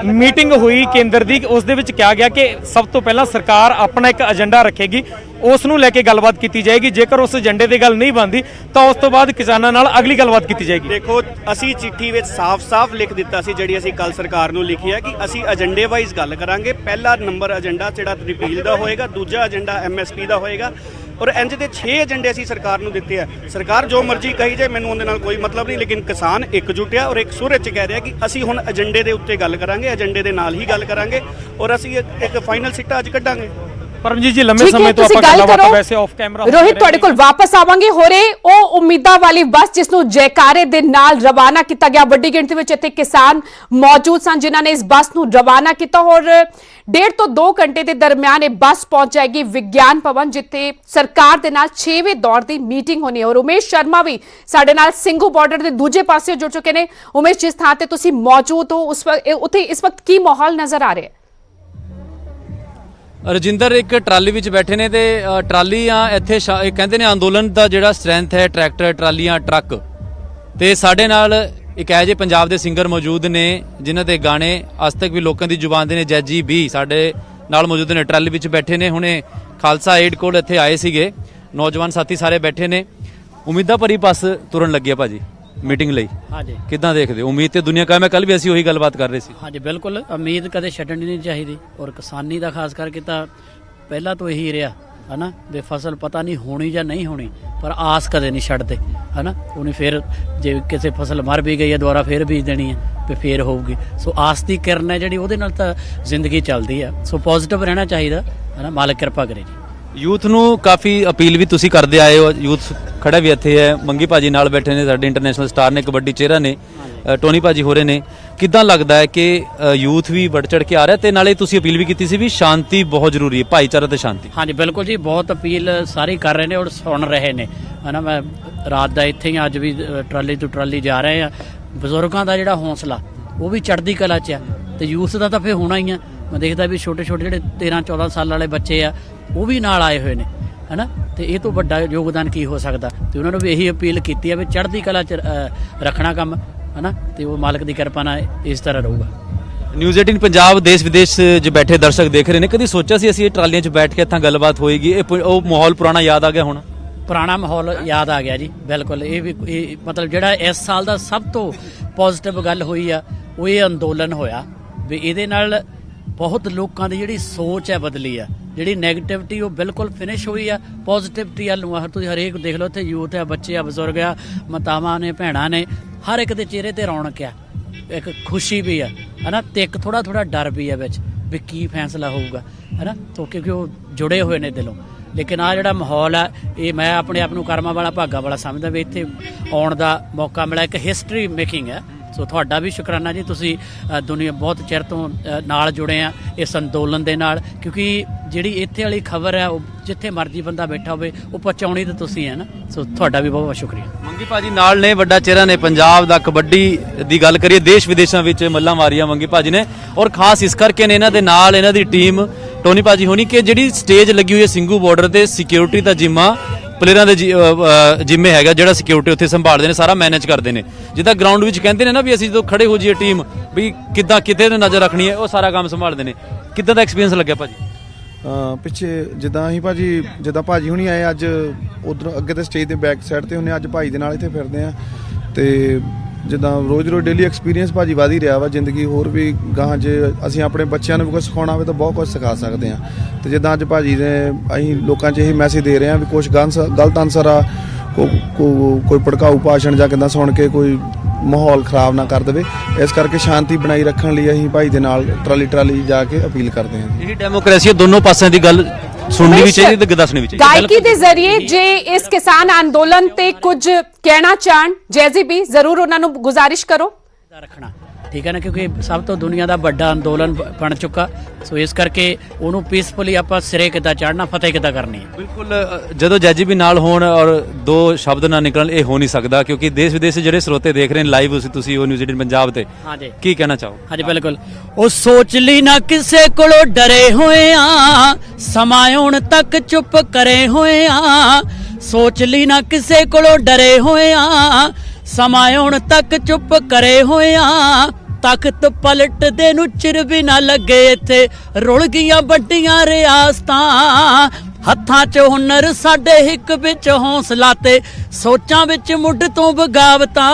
ਮੀਟਿੰਗ ਹੋਈ ਕੇਂਦਰ ਦੀ, ਉਸ ਦੇ ਵਿੱਚ ਕਿਹਾ ਗਿਆ ਕਿ ਸਭ ਤੋਂ ਪਹਿਲਾਂ ਸਰਕਾਰ ਆਪਣਾ ਇੱਕ ਏਜੰਡਾ ਰੱਖੇਗੀ, ਉਸ ਨੂੰ ਲੈ ਕੇ ਗੱਲਬਾਤ ਕੀਤੀ ਜਾਏਗੀ। ਜੇਕਰ ਉਸ ਏਜੰਡੇ ਦੀ ਗੱਲ ਨਹੀਂ ਬਣਦੀ ਤਾਂ ਉਸ ਤੋਂ ਬਾਅਦ ਕਿਸਾਨਾਂ ਨਾਲ ਅਗਲੀ ਗੱਲਬਾਤ ਕੀਤੀ ਜਾਏਗੀ। ਦੇਖੋ, ਅਸੀਂ ਚਿੱਠੀ ਵਿੱਚ ਸਾਫ਼-ਸਾਫ਼ ਲਿਖ ਦਿੱਤਾ ਸੀ, ਜਿਹੜੀ ਅਸੀਂ ਕੱਲ ਸਰਕਾਰ ਨੂੰ ਲਿਖੀ ਹੈ, ਕਿ ਅਸੀਂ ਏਜੰਡੇ ਵਾਈਜ਼ ਗੱਲ ਕਰਾਂਗੇ। ਪਹਿਲਾ ਨੰਬਰ ਏਜੰਡਾ ਜਿਹੜਾ ਰਿਪੀਲ ਦਾ ਹੋਏਗਾ, ਦੂਜਾ ਏਜੰਡਾ MSP ਦਾ ਹੋਏਗਾ, ਔਰ ਇੰਜ ਦੇ 6 ਏਜੰਡੇ ਅਸੀਂ ਸਰਕਾਰ ਨੂੰ ਦਿੱਤੇ ਆ। ਸਰਕਾਰ ਜੋ ਮਰਜ਼ੀ ਕਹੀ ਜਾਏ, ਮੈਨੂੰ ਉਹਦੇ ਨਾਲ ਕੋਈ ਮਤਲਬ ਨਹੀਂ, ਲੇਕਿਨ ਕਿਸਾਨ ਇਕਜੁੱਟ ਆ ਔਰ ਇੱਕ ਸੁਰ 'ਚ ਕਹਿ ਰਿਹਾ ਕਿ ਅਸੀਂ ਹੁਣ ਏਜੰਡੇ ਦੇ ਉੱਤੇ ਗੱਲ ਕਰਾਂਗੇ, ਏਜੰਡੇ ਦੇ ਨਾਲ ਹੀ ਗੱਲ ਕਰਾਂਗੇ, ਔਰ ਅਸੀਂ ਇੱਕ ਫਾਈਨਲ ਸਿੱਟਾ ਅੱਜ ਕੱਢਾਂਗੇ। ਪਰਮਜੀਤ ਜੀ, ਲੰਮੇ ਠੀਕ ਹੈ, ਸਮੇਂ ਤੋਂ ਤੁਸੀਂ ਆਪਾਂ ਗੱਲ ਗੱਲਬਾਤ ਕਰੋ। ਵੈਸੇ ਆਫ ਕੈਮਰਾ ਰੋਹਿਤ, ਤੁਹਾਡੇ ਕੋਲ ਵਾਪਸ ਆਵਾਂਗੇ। ਹੋਰੇ ਉਹ ਉਮੀਦਾਂ ਵਾਲੀ ਬੱਸ ਜਿਸ ਨੂੰ ਜੈਕਾਰੇ ਦੇ ਨਾਲ ਰਵਾਨਾ ਕੀਤਾ ਗਿਆ, ਵੱਡੀ ਗਿਣਤੀ ਵਿੱਚ ਇੱਥੇ ਕਿਸਾਨ ਮੌਜੂਦ ਸਨ ਜਿਨ੍ਹਾਂ ਨੇ ਇਸ ਬੱਸ ਨੂੰ ਰਵਾਨਾ ਕੀਤਾ, ਔਰ 1.5 ਤੋਂ 2 ਘੰਟੇ ਦੇ ਦਰਮਿਆਨ ਇਹ ਬੱਸ ਪਹੁੰਚ ਜਾਏਗੀ ਵਿਗਿਆਨ ਭਵਨ, ਜਿੱਥੇ ਸਰਕਾਰ ਦੇ ਨਾਲ 6ਵੇਂ ਦੌਰ ਦੀ ਮੀਟਿੰਗ ਹੋਣੀ ਹੈ। ਔਰ ਉਮੇਸ਼ ਸ਼ਰਮਾ ਵੀ ਸਾਡੇ ਨਾਲ ਸਿੰਘੂ ਬਾਰਡਰ ਦੇ ਦੂਜੇ ਪਾਸੇ ਜੁੜ ਚੁੱਕੇ ਨੇ। ਉਮੇਸ਼, ਜਿਸ ਥਾਂ ਤੇ ਤੁਸੀਂ ਮੌਜੂਦ ਹੋ ਉਸ ਵਕਤ ਉੱਥੇ ਇਸ ਵਕਤ ਕੀ ਮਾਹੌਲ ਨਜ਼ਰ ਆ ਰਿਹਾ ਹੈ? ਰਜਿੰਦਰ ਇੱਕ ਟਰਾਲੀ ਵਿੱਚ ਬੈਠੇ ਨੇ ਤੇ ਟਰਾਲੀਆਂ ਇੱਥੇ ਇਹ ਕਹਿੰਦੇ ਨੇ ਅੰਦੋਲਨ ਦਾ ਜਿਹੜਾ ਸਟਰੈਂਥ ਹੈ, ਟਰੈਕਟਰ, ਟਰਾਲੀਆਂ, ਟਰੱਕ। ਤੇ ਸਾਡੇ ਨਾਲ ਇੱਕ ਇਹੋ ਜਿਹੇ ਪੰਜਾਬ ਦੇ ਸਿੰਗਰ ਮੌਜੂਦ ਨੇ ਜਿਨ੍ਹਾਂ ਦੇ ਗਾਣੇ ਅੱਜ ਤੱਕ ਵੀ ਲੋਕਾਂ ਦੀ ਜ਼ੁਬਾਨ ਦੇ ਨੇ। ਜੈਜੀ ਵੀ ਸਾਡੇ ਨਾਲ ਮੌਜੂਦ ਨੇ, ਟਰਾਲੀ ਵਿੱਚ ਬੈਠੇ ਨੇ, ਹੁਣੇ ਖਾਲਸਾ ਏਡ ਕੋਲ ਇੱਥੇ ਆਏ ਸੀਗੇ। ਨੌਜਵਾਨ ਸਾਥੀ ਸਾਰੇ ਬੈਠੇ ਨੇ। ਉਮੀਦਾਂ ਭਰੀ ਬੱਸ ਤੁਰਨ ਲੱਗੀ ਆ ਭਾਜੀ ਮੀਟਿੰਗ ਲਈ। ਹਾਂਜੀ, ਕਿੱਦਾਂ ਦੇਖਦੇ ਹੋ? ਉਮੀਦ ਤੇ ਦੁਨੀਆ ਕਾਇਮ ਹੈ, ਕੱਲ ਵੀ ਅਸੀਂ ਉਹੀ ਗੱਲਬਾਤ ਕਰ ਰਹੇ ਸੀ। ਹਾਂਜੀ ਬਿਲਕੁਲ, ਉਮੀਦ ਕਦੇ ਛੱਡਣੀ ਨਹੀਂ ਚਾਹੀਦੀ, ਔਰ ਕਿਸਾਨੀ ਦਾ ਖਾਸ ਕਰਕੇ ਤਾਂ ਪਹਿਲਾਂ ਤੋਂ ਇਹੀ ਰਿਹਾ ਹਨਾ ਵੀ ਫਸਲ ਪਤਾ ਨਹੀਂ ਹੋਣੀ ਜਾਂ ਨਹੀਂ ਹੋਣੀ, ਪਰ ਆਸ ਕਦੇ ਨਹੀਂ ਛੱਡਦੇ ਹਨਾ। ਉਹਨੇ ਫਿਰ ਜੇ ਕਿਸੇ ਫਸਲ ਮਰ ਵੀ ਗਈ ਹੈ ਦੁਬਾਰਾ ਫਿਰ ਬੀਜ ਦੇਣੀ ਹੈ ਤੇ ਫਿਰ ਹੋਊਗੀ। ਸੋ ਆਸ ਦੀ ਕਿਰਨ ਹੈ ਜਿਹੜੀ, ਉਹਦੇ ਨਾਲ ਤਾਂ ਜ਼ਿੰਦਗੀ ਚੱਲਦੀ ਆ। ਸੋ ਪੋਜ਼ਿਟਿਵ ਰਹਿਣਾ ਚਾਹੀਦਾ ਹਨਾ, ਮਾਲਕ ਕਿਰਪਾ ਕਰੇ ਜੀ। ਯੂਥ ਨੂੰ ਕਾਫੀ ਅਪੀਲ ਵੀ ਤੁਸੀਂ ਕਰਦੇ ਆਏ ਹੋ। ਯੂਥ ਖੜਾ ਵੀ ਇੱਥੇ ਹੈ, ਮੰਗੀ ਭਾਜੀ ਨਾਲ ਬੈਠੇ ਨੇ, ਸਾਡੇ ਇੰਟਰਨੈਸ਼ਨਲ ਸਟਾਰ ਨੇ, ਕਬੱਡੀ ਚਿਹਰਾ ਨੇ, ਟੋਨੀ ਭਾਜੀ ਹੋਰੇ ਨੇ। ਕਿੱਦਾਂ ਲੱਗਦਾ ਹੈ ਕਿ ਯੂਥ ਵੀ ਵੱਧ ਚੜ ਕੇ ਆ ਰਿਹਾ, ਤੇ ਨਾਲੇ ਤੁਸੀਂ ਅਪੀਲ ਵੀ ਕੀਤੀ ਸੀ ਵੀ ਸ਼ਾਂਤੀ ਬਹੁਤ ਜ਼ਰੂਰੀ ਹੈ, ਭਾਈਚਾਰਾ ਤੇ ਸ਼ਾਂਤੀ। ਹਾਂਜੀ ਬਿਲਕੁਲ ਜੀ, ਬਹੁਤ ਅਪੀਲ ਸਾਰੇ ਕਰ ਰਹੇ ਨੇ ਔਰ ਸੁਣ ਰਹੇ ਨੇ ਹਨਾ। ਮੈਂ ਰਾਤ ਦਾ ਇੱਥੇ ਹੀ, ਅੱਜ ਵੀ ਟਰਾਲੀ ਤੋਂ ਟਰਾਲੀ ਜਾ ਰਹੇ ਆ। ਬਜ਼ੁਰਗਾਂ ਦਾ ਜਿਹੜਾ ਹੌਸਲਾ ਉਹ ਵੀ ਚੜ੍ਹਦੀ ਕਲਾ 'ਚ ਆ, ਤੇ ਯੂਥ ਦਾ ਤਾਂ ਫਿਰ ਹੋਣਾ ਹੀ ਆ। ਮੈਂ ਦੇਖਦਾ ਵੀ ਛੋਟੇ ਛੋਟੇ ਜਿਹੜੇ 13-14 ਸਾਲ ਵਾਲੇ ਬੱਚੇ ਆ ਉਹ ਵੀ ਨਾਲ ਆਏ ਹੋਏ ਨੇ ਹਨਾ, ਤੇ ਇਹ ਤੋਂ ਵੱਡਾ ਯੋਗਦਾਨ ਕੀ ਹੋ ਸਕਦਾ। ਤੇ ਉਹਨਾਂ ਨੂੰ ਵੀ ਇਹੀ ਅਪੀਲ ਕੀਤੀ ਆ ਵੀ ਚੜ੍ਹਦੀ ਕਲਾ 'ਚ ਰੱਖਣਾ ਕੰਮ ਹਨਾ, ਤੇ ਉਹ ਮਾਲਕ ਦੀ ਕਿਰਪਾ ਨਾਲ ਇਸ ਤਰ੍ਹਾਂ ਰਹੂਗਾ। ਨਿਊਜ਼ 18 ਪੰਜਾਬ ਦੇਸ਼ ਵਿਦੇਸ਼ 'ਚ ਬੈਠੇ ਦਰਸ਼ਕ ਦੇਖ ਰਹੇ ਨੇ। ਕਦੀ ਸੋਚਿਆ ਸੀ ਅਸੀਂ ਇਹ ਟਰਾਲੀਆਂ 'ਚ ਬੈਠ ਕੇ ਇੱਥਾਂ ਗੱਲਬਾਤ ਹੋਏਗੀ? ਉਹ ਮਾਹੌਲ ਪੁਰਾਣਾ ਯਾਦ ਆ ਗਿਆ ਹੁਣ? ਪੁਰਾਣਾ ਮਾਹੌਲ ਯਾਦ ਆ ਗਿਆ ਜੀ, ਬਿਲਕੁਲ। ਇਹ ਵੀ ਮਤਲਬ ਜਿਹੜਾ ਇਸ ਸਾਲ ਦਾ ਸਭ ਤੋਂ ਪੋਜ਼ਿਟਿਵ ਗੱਲ ਹੋਈ ਆ, ਉਹ ਇਹ ਅੰਦੋਲਨ ਹੋਇਆ ਵੀ ਇਹਦੇ ਨਾਲ ਬਹੁਤ ਲੋਕਾਂ ਦੀ ਜਿਹੜੀ ਸੋਚ ਹੈ ਬਦਲੀ ਆ। ਜਿਹੜੀ ਨੈਗੇਟਿਵਿਟੀ ਉਹ ਬਿਲਕੁਲ ਫਿਨਿਸ਼ ਹੋਈ ਆ, ਪੋਜ਼ਿਟਿਵਿਟੀ ਵੱਲ ਨੂੰ ਆ। ਤੁਸੀਂ ਹਰੇਕ ਦੇਖ ਲਓ, ਇੱਥੇ ਯੂਥ ਆ, ਬੱਚੇ ਆ, ਬਜ਼ੁਰਗ ਆ, ਮਾਤਾਵਾਂ ਨੇ, ਭੈਣਾਂ ਨੇ, ਹਰ ਇੱਕ ਦੇ ਚਿਹਰੇ ਤੇ ਰੌਣਕ ਆ, ਇੱਕ ਖੁਸ਼ੀ ਵੀ ਆ ਹਨਾ, ਤੇ ਇੱਕ ਥੋੜਾ ਥੋੜਾ ਡਰ ਵੀ ਆ ਵਿੱਚ ਵੀ ਕੀ ਫੈਸਲਾ ਹੋਊਗਾ ਹਨਾ, ਕਿਉਂਕਿ ਉਹ ਜੁੜੇ ਹੋਏ ਨੇ ਦਿਲੋਂ। ਲੇਕਿਨ ਆ ਜਿਹੜਾ ਮਾਹੌਲ ਆ, ਇਹ ਮੈਂ ਆਪਣੇ ਆਪ ਨੂੰ ਕਰਮਾਂ ਵਾਲਾ, ਭਾਗਾਂ ਵਾਲਾ ਸਮਝਦਾ ਵੀ ਇੱਥੇ ਆਉਣ ਦਾ ਮੌਕਾ ਮਿਲਿਆ। ਇੱਕ ਹਿਸਟਰੀ ਮੇਕਿੰਗ ਹੈ। ਸੋ ਤੁਹਾਡਾ ਵੀ ਸ਼ੁਕਰਾਨਾ ਜੀ, ਤੁਸੀਂ ਦੁਨੀਆ ਬਹੁਤ ਚਿਰ ਤੋਂ ਨਾਲ ਜੁੜੇ ਆ ਇਸ ਅੰਦੋਲਨ ਦੇ ਨਾਲ, ਕਿਉਂਕਿ ਜਿਹੜੀ ਇੱਥੇ ਵਾਲੀ ਖਬਰ ਹੈ ਉਹ ਜਿੱਥੇ ਮਰਜ਼ੀ ਬੰਦਾ ਬੈਠਾ ਹੋਵੇ ਉਹ ਪਹੁੰਚਾਉਣੀ ਤਾਂ ਤੁਸੀਂ ਹੈ ਨਾ। ਸੋ ਤੁਹਾਡਾ ਵੀ ਬਹੁਤ ਬਹੁਤ ਸ਼ੁਕਰੀਆ। ਮੰਗੀ ਭਾਜੀ ਨਾਲ ਨੇ, ਵੱਡਾ ਚਿਹਰਾ ਨੇ ਪੰਜਾਬ ਦਾ। ਕਬੱਡੀ ਦੀ ਗੱਲ ਕਰੀਏ, ਦੇਸ਼ ਵਿਦੇਸ਼ਾਂ ਵਿੱਚ ਮੱਲਾਂ ਮਾਰੀਆਂ ਮੰਗੀ ਭਾਜੀ ਨੇ, ਔਰ ਖਾਸ ਇਸ ਕਰਕੇ ਨੇ ਇਹਨਾਂ ਦੇ ਨਾਲ ਇਹਨਾਂ ਦੀ ਟੀਮ ਟੋਨੀ ਭਾਜੀ ਹੋਣੀ ਕਿ ਜਿਹੜੀ ਸਟੇਜ ਲੱਗੀ ਹੋਈ ਹੈ ਸਿੰਘੂ ਬਾਰਡਰ ਤੇ, ਸਿਕਿਉਰਿਟੀ ਦਾ ਜਿੰਮਾ ਪਲੇਅਰਾਂ ਦੇ ਜਿੰਮੇ ਹੈਗਾ, ਜਿਹੜਾ ਸਿਕਿਉਰਿਟੀ ਉੱਥੇ ਸੰਭਾਲਦੇ ਨੇ, ਸਾਰਾ ਮੈਨੇਜ ਕਰਦੇ ਨੇ। ਜਿੱਦਾਂ ਗਰਾਊਂਡ ਵਿੱਚ ਕਹਿੰਦੇ ਨੇ ਨਾ ਵੀ ਅਸੀਂ ਜਦੋਂ ਖੜੇ ਹੋ ਜਾਈਏ ਟੀਮ ਵੀ ਕਿੱਦਾਂ ਕਿਤੇ ਨਜ਼ਰ ਰੱਖਣੀ ਹੈ, ਉਹ ਸਾਰਾ ਕੰਮ ਸੰਭਾਲਦੇ ਨੇ। ਕਿੱਦਾਂ ਦਾ ਐਕਸਪੀਰੀਅੰਸ ਲੱਗਿਆ ਭਾਜੀ? ਪਿੱਛੇ ਜਿੱਦਾਂ ਅਸੀਂ ਭਾਜੀ ਹੁਣੀ ਆਏ ਅੱਜ ਉਧਰ ਅੱਗੇ ਤੇ ਸਟੇਜ ਦੇ ਬੈਕ ਸਾਈਡ ਤੇ ਹੁੰਨੇ, ਅੱਜ ਭਾਈ ਦੇ ਨਾਲ ਇੱਥੇ ਫਿਰਦੇ ਆ। ਤੇ ਜਿੱਦਾਂ ਰੋਜ਼ ਡੇਲੀ ਐਕਸਪੀਰੀਅੰਸ ਭਾਜੀ ਵਧ ਹੀ ਰਿਹਾ ਵਾ। ਜ਼ਿੰਦਗੀ ਹੋਰ ਵੀ ਗਾਹਾਂ ਜੇ ਅਸੀਂ ਆਪਣੇ ਬੱਚਿਆਂ ਨੂੰ ਵੀ ਕੁਝ ਸਿਖਾਉਣਾ ਹੋਵੇ ਤਾਂ ਬਹੁਤ ਕੁਝ ਸਿਖਾ ਸਕਦੇ ਆ। ਤੇ ਜਿੱਦਾਂ ਅੱਜ ਭਾਜੀ ਨੇ, ਅਸੀਂ ਲੋਕਾਂ 'ਚ ਇਹੀ ਮੈਸੇਜ ਦੇ ਰਹੇ ਆ ਵੀ ਕੁਝ ਗਲਤ ਆਨਸਰ ਆ, ਕੋਈ ਭੜਕਾਊ ਭਾਸ਼ਣ ਜਾਂ ਕਿੱਦਾਂ ਸੁਣ ਕੇ ਕੋਈ ਮਾਹੌਲ ਖਰਾਬ ਨਾ ਕਰ ਦੇਵੇ। ਇਸ ਕਰਕੇ ਸ਼ਾਂਤੀ ਬਣਾਈ ਰੱਖਣ ਲਈ ਅਸੀਂ ਭਾਈ ਦੇ ਨਾਲ ਟਰਾਲੀ ਜਾ ਕੇ ਅਪੀਲ ਕਰਦੇ ਹਾਂ। ਇਹ ਡੈਮੋਕ੍ਰੇਸੀ ਦੋਨੋਂ ਪਾਸਿਆਂ ਦੀ ਗੱਲ ਸੁਣਨੀ ਵੀ ਚਾਹੀਦੀ ਤੇ ਦੱਸਣੀ ਵੀ ਚਾਹੀਦੀ। ਗਾਇਕੀ ਦੇ ਜ਼ਰੀਏ ਜੇ ਇਸ ਕਿਸਾਨ ਅੰਦੋਲਨ ਤੇ ਕੁਝ ਕਹਿਣਾ ਚਾਹਣ ਜੈਜ਼ੀ ਵੀ, ਜ਼ਰੂਰ ਉਹਨਾਂ ਨੂੰ ਗੁਜ਼ਾਰਿਸ਼ ਕਰੋ ਰੱਖਣਾ, ਠੀਕ ਹੈ ਨਾ, ਕਿਉਂਕਿ ਸਭ ਤੋਂ ਦੁਨੀਆ ਦਾ ਵੱਡਾ ਅੰਦੋਲਨ ਬਣ ਚੁੱਕਾ। ਸੋ ਇਸ ਕਰਕੇ ਉਹਨੂੰ ਪੀਸਫੁਲੀ ਆਪਾਂ ਸਿਰੇ ਕਿੱਦਾਂ ਚੜ੍ਹਨਾ, ਫਤਿਹ ਕਿੱਦਾਂ ਕਰਨੀ ਹੈ। ਬਿਲਕੁਲ, ਜਦੋਂ ਜੱਜੀ ਵੀ ਨਾਲ ਹੋਣ ਔਰ ਦੋ ਸ਼ਬਦ ਨਾ ਨਿਕਲਣ, ਇਹ ਹੋ ਨਹੀਂ ਸਕਦਾ। ਕਿਉਂਕਿ ਦੇਸ਼ ਵਿਦੇਸ਼ ਜਿਹੜੇ ਸਰੋਤੇ ਦੇਖ ਰਹੇ ਨੇ ਲਾਈਵ, ਤੁਸੀਂ ਉਹ ਨਿਊਜ਼ 18 ਪੰਜਾਬ ਤੇ, ਹਾਂਜੀ ਕੀ ਕਹਿਣਾ ਚਾਹੋ? ਹਾਂਜੀ ਬਿਲਕੁਲ। ਉਹ ਸੋਚ ਲਈ ਨਾ ਕਿਸੇ ਕੋਲੋਂ ਡਰੇ ਹੋਏ ਆ, ਸਮਾਂ ਆਉਣ ਤੱਕ ਚੁੱਪ ਕਰੇ ਹੋਏ ਆ। ਸੋਚ ਲਈ ਨਾ ਕਿਸੇ ਕੋਲੋਂ ਡਰੇ ਹੋਏ ਆ, ਸਮਾਂ ਹੁਣ ਤੱਕ ਚੁੱਪ ਕਰੇ ਹੋਇਆਂ ਤਖਤ ਪਲਟਦੇ ਨੂੰ ਚਿਰ ਵੀ ਨਾ ਲੱਗੇ ਇੱਥੇ ਰੁਲ ਗਈਆਂ ਵੱਡੀਆਂ ਰਿਆਸਤਾਂ ਹੱਥਾਂ 'ਚ ਹੁਨਰ ਸਾਡੇ ਹਿੱਕ ਵਿੱਚ ਹੌਸਲਾ ਤੇ ਸੋਚਾਂ ਵਿੱਚ ਮੁੱਢ ਤੋਂ ਬਗਾਵਤਾਂ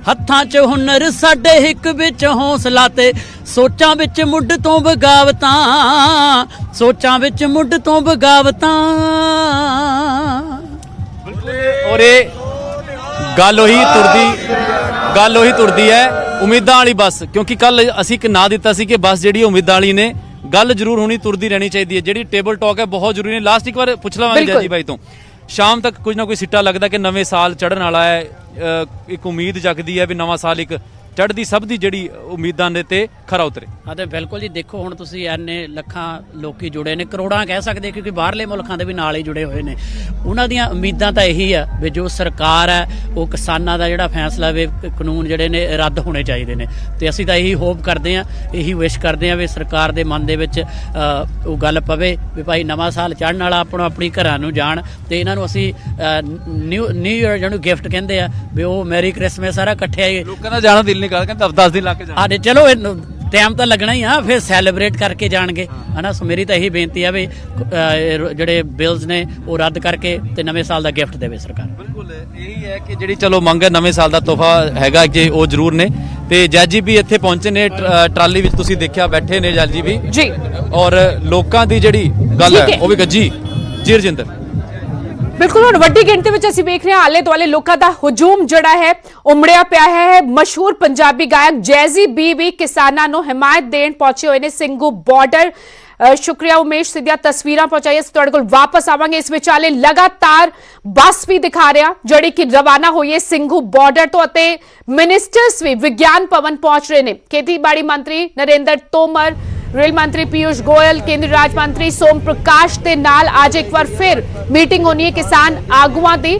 ਹੱਥਾਂ 'ਚ ਹੁਨਰ ਸਾਡੇ ਹਿੱਕ ਵਿੱਚ ਹੌਸਲਾ ਤੇ ਸੋਚਾਂ ਵਿੱਚ ਮੁੱਢ ਤੋਂ ਬਗਾਵਤਾਂ ਸੋਚਾਂ ਵਿੱਚ ਮੁੱਢ ਤੋਂ ਬਗਾਵਤਾਂ ਔਰ ਇਹ ਗੱਲ ਉਹੀ ਤੁਰਦੀ ਹੈ ਉਮੀਦਾਂ ਵਾਲੀ ਬੱਸ ਕਿਉਂਕਿ ਕੱਲ ਅਸੀਂ ਇੱਕ ਨਾਂ ਦਿੱਤਾ ਸੀ ਕਿ ਬੱਸ ਜਿਹੜੀ ਉਮੀਦਾਂ ਵਾਲੀ ਨੇ ਗੱਲ ਜ਼ਰੂਰ ਹੋਣੀ ਤੁਰਦੀ ਰਹਿਣੀ ਚਾਹੀਦੀ ਹੈ ਜਿਹੜੀ ਟੇਬਲ ਟਾਕ ਹੈ ਬਹੁਤ ਜ਼ਰੂਰੀ ਨੇ ਲਾਸਟ ਇੱਕ ਵਾਰ ਪੁੱਛ ਲਵਾਂਗੇ ਜੈਜੀ ਬਾਈ ਤੋਂ ਸ਼ਾਮ ਤੱਕ ਕੁਝ ਨਾ ਕੋਈ ਸਿੱਟਾ ਲੱਗਦਾ ਕਿ ਨਵੇਂ ਸਾਲ ਚੜ੍ਹਨ ਵਾਲਾ ਹੈ ਇੱਕ ਉਮੀਦ ਜਗਦੀ ਹੈ ਵੀ ਨਵਾਂ ਸਾਲ ਇੱਕ ਚੜ੍ਹਦੀ ਸਭ ਦੀ ਜਿਹੜੀ ਉਮੀਦਾਂ ਦੇ ਤੇ ਖਰਾ ਉਤਰੇ ਹਾਂ ਤੇ ਬਿਲਕੁਲ ਜੀ ਦੇਖੋ ਹੁਣ ਤੁਸੀਂ ਐਨੇ ਲੱਖਾਂ ਲੋਕੀ ਜੁੜੇ ਨੇ ਕਰੋੜਾਂ ਕਹਿ ਸਕਦੇ ਕਿਉਂਕਿ ਬਾਹਰਲੇ ਮੁਲਕਾਂ ਦੇ ਵੀ ਨਾਲ ਹੀ ਜੁੜੇ ਹੋਏ ਨੇ ਉਹਨਾਂ ਦੀਆਂ ਉਮੀਦਾਂ ਤਾਂ ਇਹੀ ਆ ਵੀ ਜੋ ਸਰਕਾਰ ਹੈ ਉਹ ਕਿਸਾਨਾਂ ਦਾ ਜਿਹੜਾ ਫੈਸਲਾ ਵੇ ਕਾਨੂੰਨ ਜਿਹੜੇ ਨੇ ਰੱਦ ਹੋਣੇ ਚਾਹੀਦੇ ਨੇ ਤੇ ਅਸੀਂ ਤਾਂ ਇਹੀ ਹੋਪ ਕਰਦੇ ਹਾਂ ਇਹੀ ਵਿਸ਼ ਕਰਦੇ ਹਾਂ ਵੀ ਸਰਕਾਰ ਦੇ ਮਨ ਦੇ ਵਿੱਚ ਉਹ ਗੱਲ ਪਵੇ ਵੀ ਭਾਈ ਨਵਾਂ ਸਾਲ ਚੜ੍ਹਨ ਵਾਲਾ ਆਪਣੀ ਘਰਾਂ ਨੂੰ ਜਾਣ ਤੇ ਇਹਨਾਂ ਨੂੰ ਅਸੀਂ ਨਿਊ ਈਅਰ ਜਿਹਨੂੰ ਗਿਫਟ ਕਹਿੰਦੇ ਆ ਵੀ ਉਹ ਮੈਰੀ ਕ੍ਰਿਸਮਸ ਸਾਰਾ ਇਕੱਠੇ ਆਈਏ ਲੋਕਾਂ ਦਾ ਜਾਣਾ ਦਿਲ ਨਹੀਂ ਕਰਦਾ ਕਹਿੰਦੇ 10 ਦਿਨ ਲਾ ਕੇ ਜਾਣਾ ਹਾਂ ਚਲੋ ਟਾਈਮ ਤਾਂ ਲੱਗਣਾ ਹੀ ਆ ਫਿਰ ਸੈਲੀਬ੍ਰੇਟ ਕਰਕੇ ਜਾਣਗੇ ਹਨਾ ਸੋ ਮੇਰੀ ਤਾਂ ਇਹੀ ਬੇਨਤੀ ਆ ਵੀ ਜਿਹੜੇ ਬਿਲਸ ਨੇ ਉਹ ਰੱਦ ਕਰਕੇ ਤੇ ਨਵੇਂ ਸਾਲ ਦਾ ਗਿਫਟ ਦੇਵੇ ਸਰਕਾਰ ਬਿਲਕੁਲ ਇਹੀ ਹੈ ਕਿ ਜਿਹੜੀ ਚਲੋ ਮੰਗ ਹੈ ਨਵੇਂ ਸਾਲ ਦਾ ਤੋਹਫਾ ਹੈਗਾ ਕਿ ਉਹ ਜ਼ਰੂਰ ਨੇ ਤੇ ਜੈਜੀ ਵੀ ਇੱਥੇ ਪਹੁੰਚੇ ਨੇ ਟਰਾਲੀ ਵਿੱਚ ਤੁਸੀਂ ਦੇਖਿਆ ਬੈਠੇ ਨੇ ਜੈਜੀ ਵੀ ਜੀ ਔਰ ਲੋਕਾਂ ਦੀ ਜਿਹੜੀ ਗੱਲ ਹੈ ਉਹ ਵੀ ਗੱਜੀ ਜੀ ਰਜਿੰਦਰ ਬਿਲਕੁਲ ਹੁਣ ਵੱਡੀ ਗਿਣਤੀ ਵਿੱਚ ਅਸੀਂ ਵੇਖ ਰਹੇ ਹਾਂ ਆਲੇ ਦੁਆਲੇ ਲੋਕਾਂ ਦਾ ਹਜੂਮ ਜਿਹੜਾ ਹੈ ਉਮੜਿਆ ਪਿਆ ਹੈ ਮਸ਼ਹੂਰ ਪੰਜਾਬੀ ਗਾਇਕ ਜੈਜ਼ੀ ਬੀ ਵੀ ਕਿਸਾਨਾਂ ਨੂੰ ਹਮਾਇਤ ਦੇਣ ਪਹੁੰਚੇ ਹੋਏ ਨੇ ਸਿੰਘੂ ਬਾਰਡਰ ਸ਼ੁਕਰੀਆ ਉਮੇਸ਼ ਸਿੱਧੀਆਂ ਤਸਵੀਰਾਂ ਪਹੁੰਚਾਈਆਂ ਅਸੀਂ ਤੁਹਾਡੇ ਕੋਲ ਵਾਪਸ ਆਵਾਂਗੇ ਇਸ ਵਿਚਾਲੇ ਲਗਾਤਾਰ ਬੱਸ ਵੀ ਦਿਖਾ ਰਿਹਾ ਜਿਹੜੀ ਕਿ ਰਵਾਨਾ ਹੋਈ ਹੈ ਸਿੰਘੂ ਬਾਰਡਰ ਤੋਂ ਅਤੇ ਮਿਨਿਸਟਰਸ ਵੀ ਵਿਗਿਆਨ ਭਵਨ ਪਹੁੰਚ ਰਹੇ ਨੇ ਖੇਤੀਬਾੜੀ ਮੰਤਰੀ ਨਰਿੰਦਰ ਤੋਮਰ रेल मंत्री पीयूष गोयल केंद्रीय राज्य मंत्री सोम प्रकाश के नाल आज एक बार फिर मीटिंग होनी है किसान आगुआं दी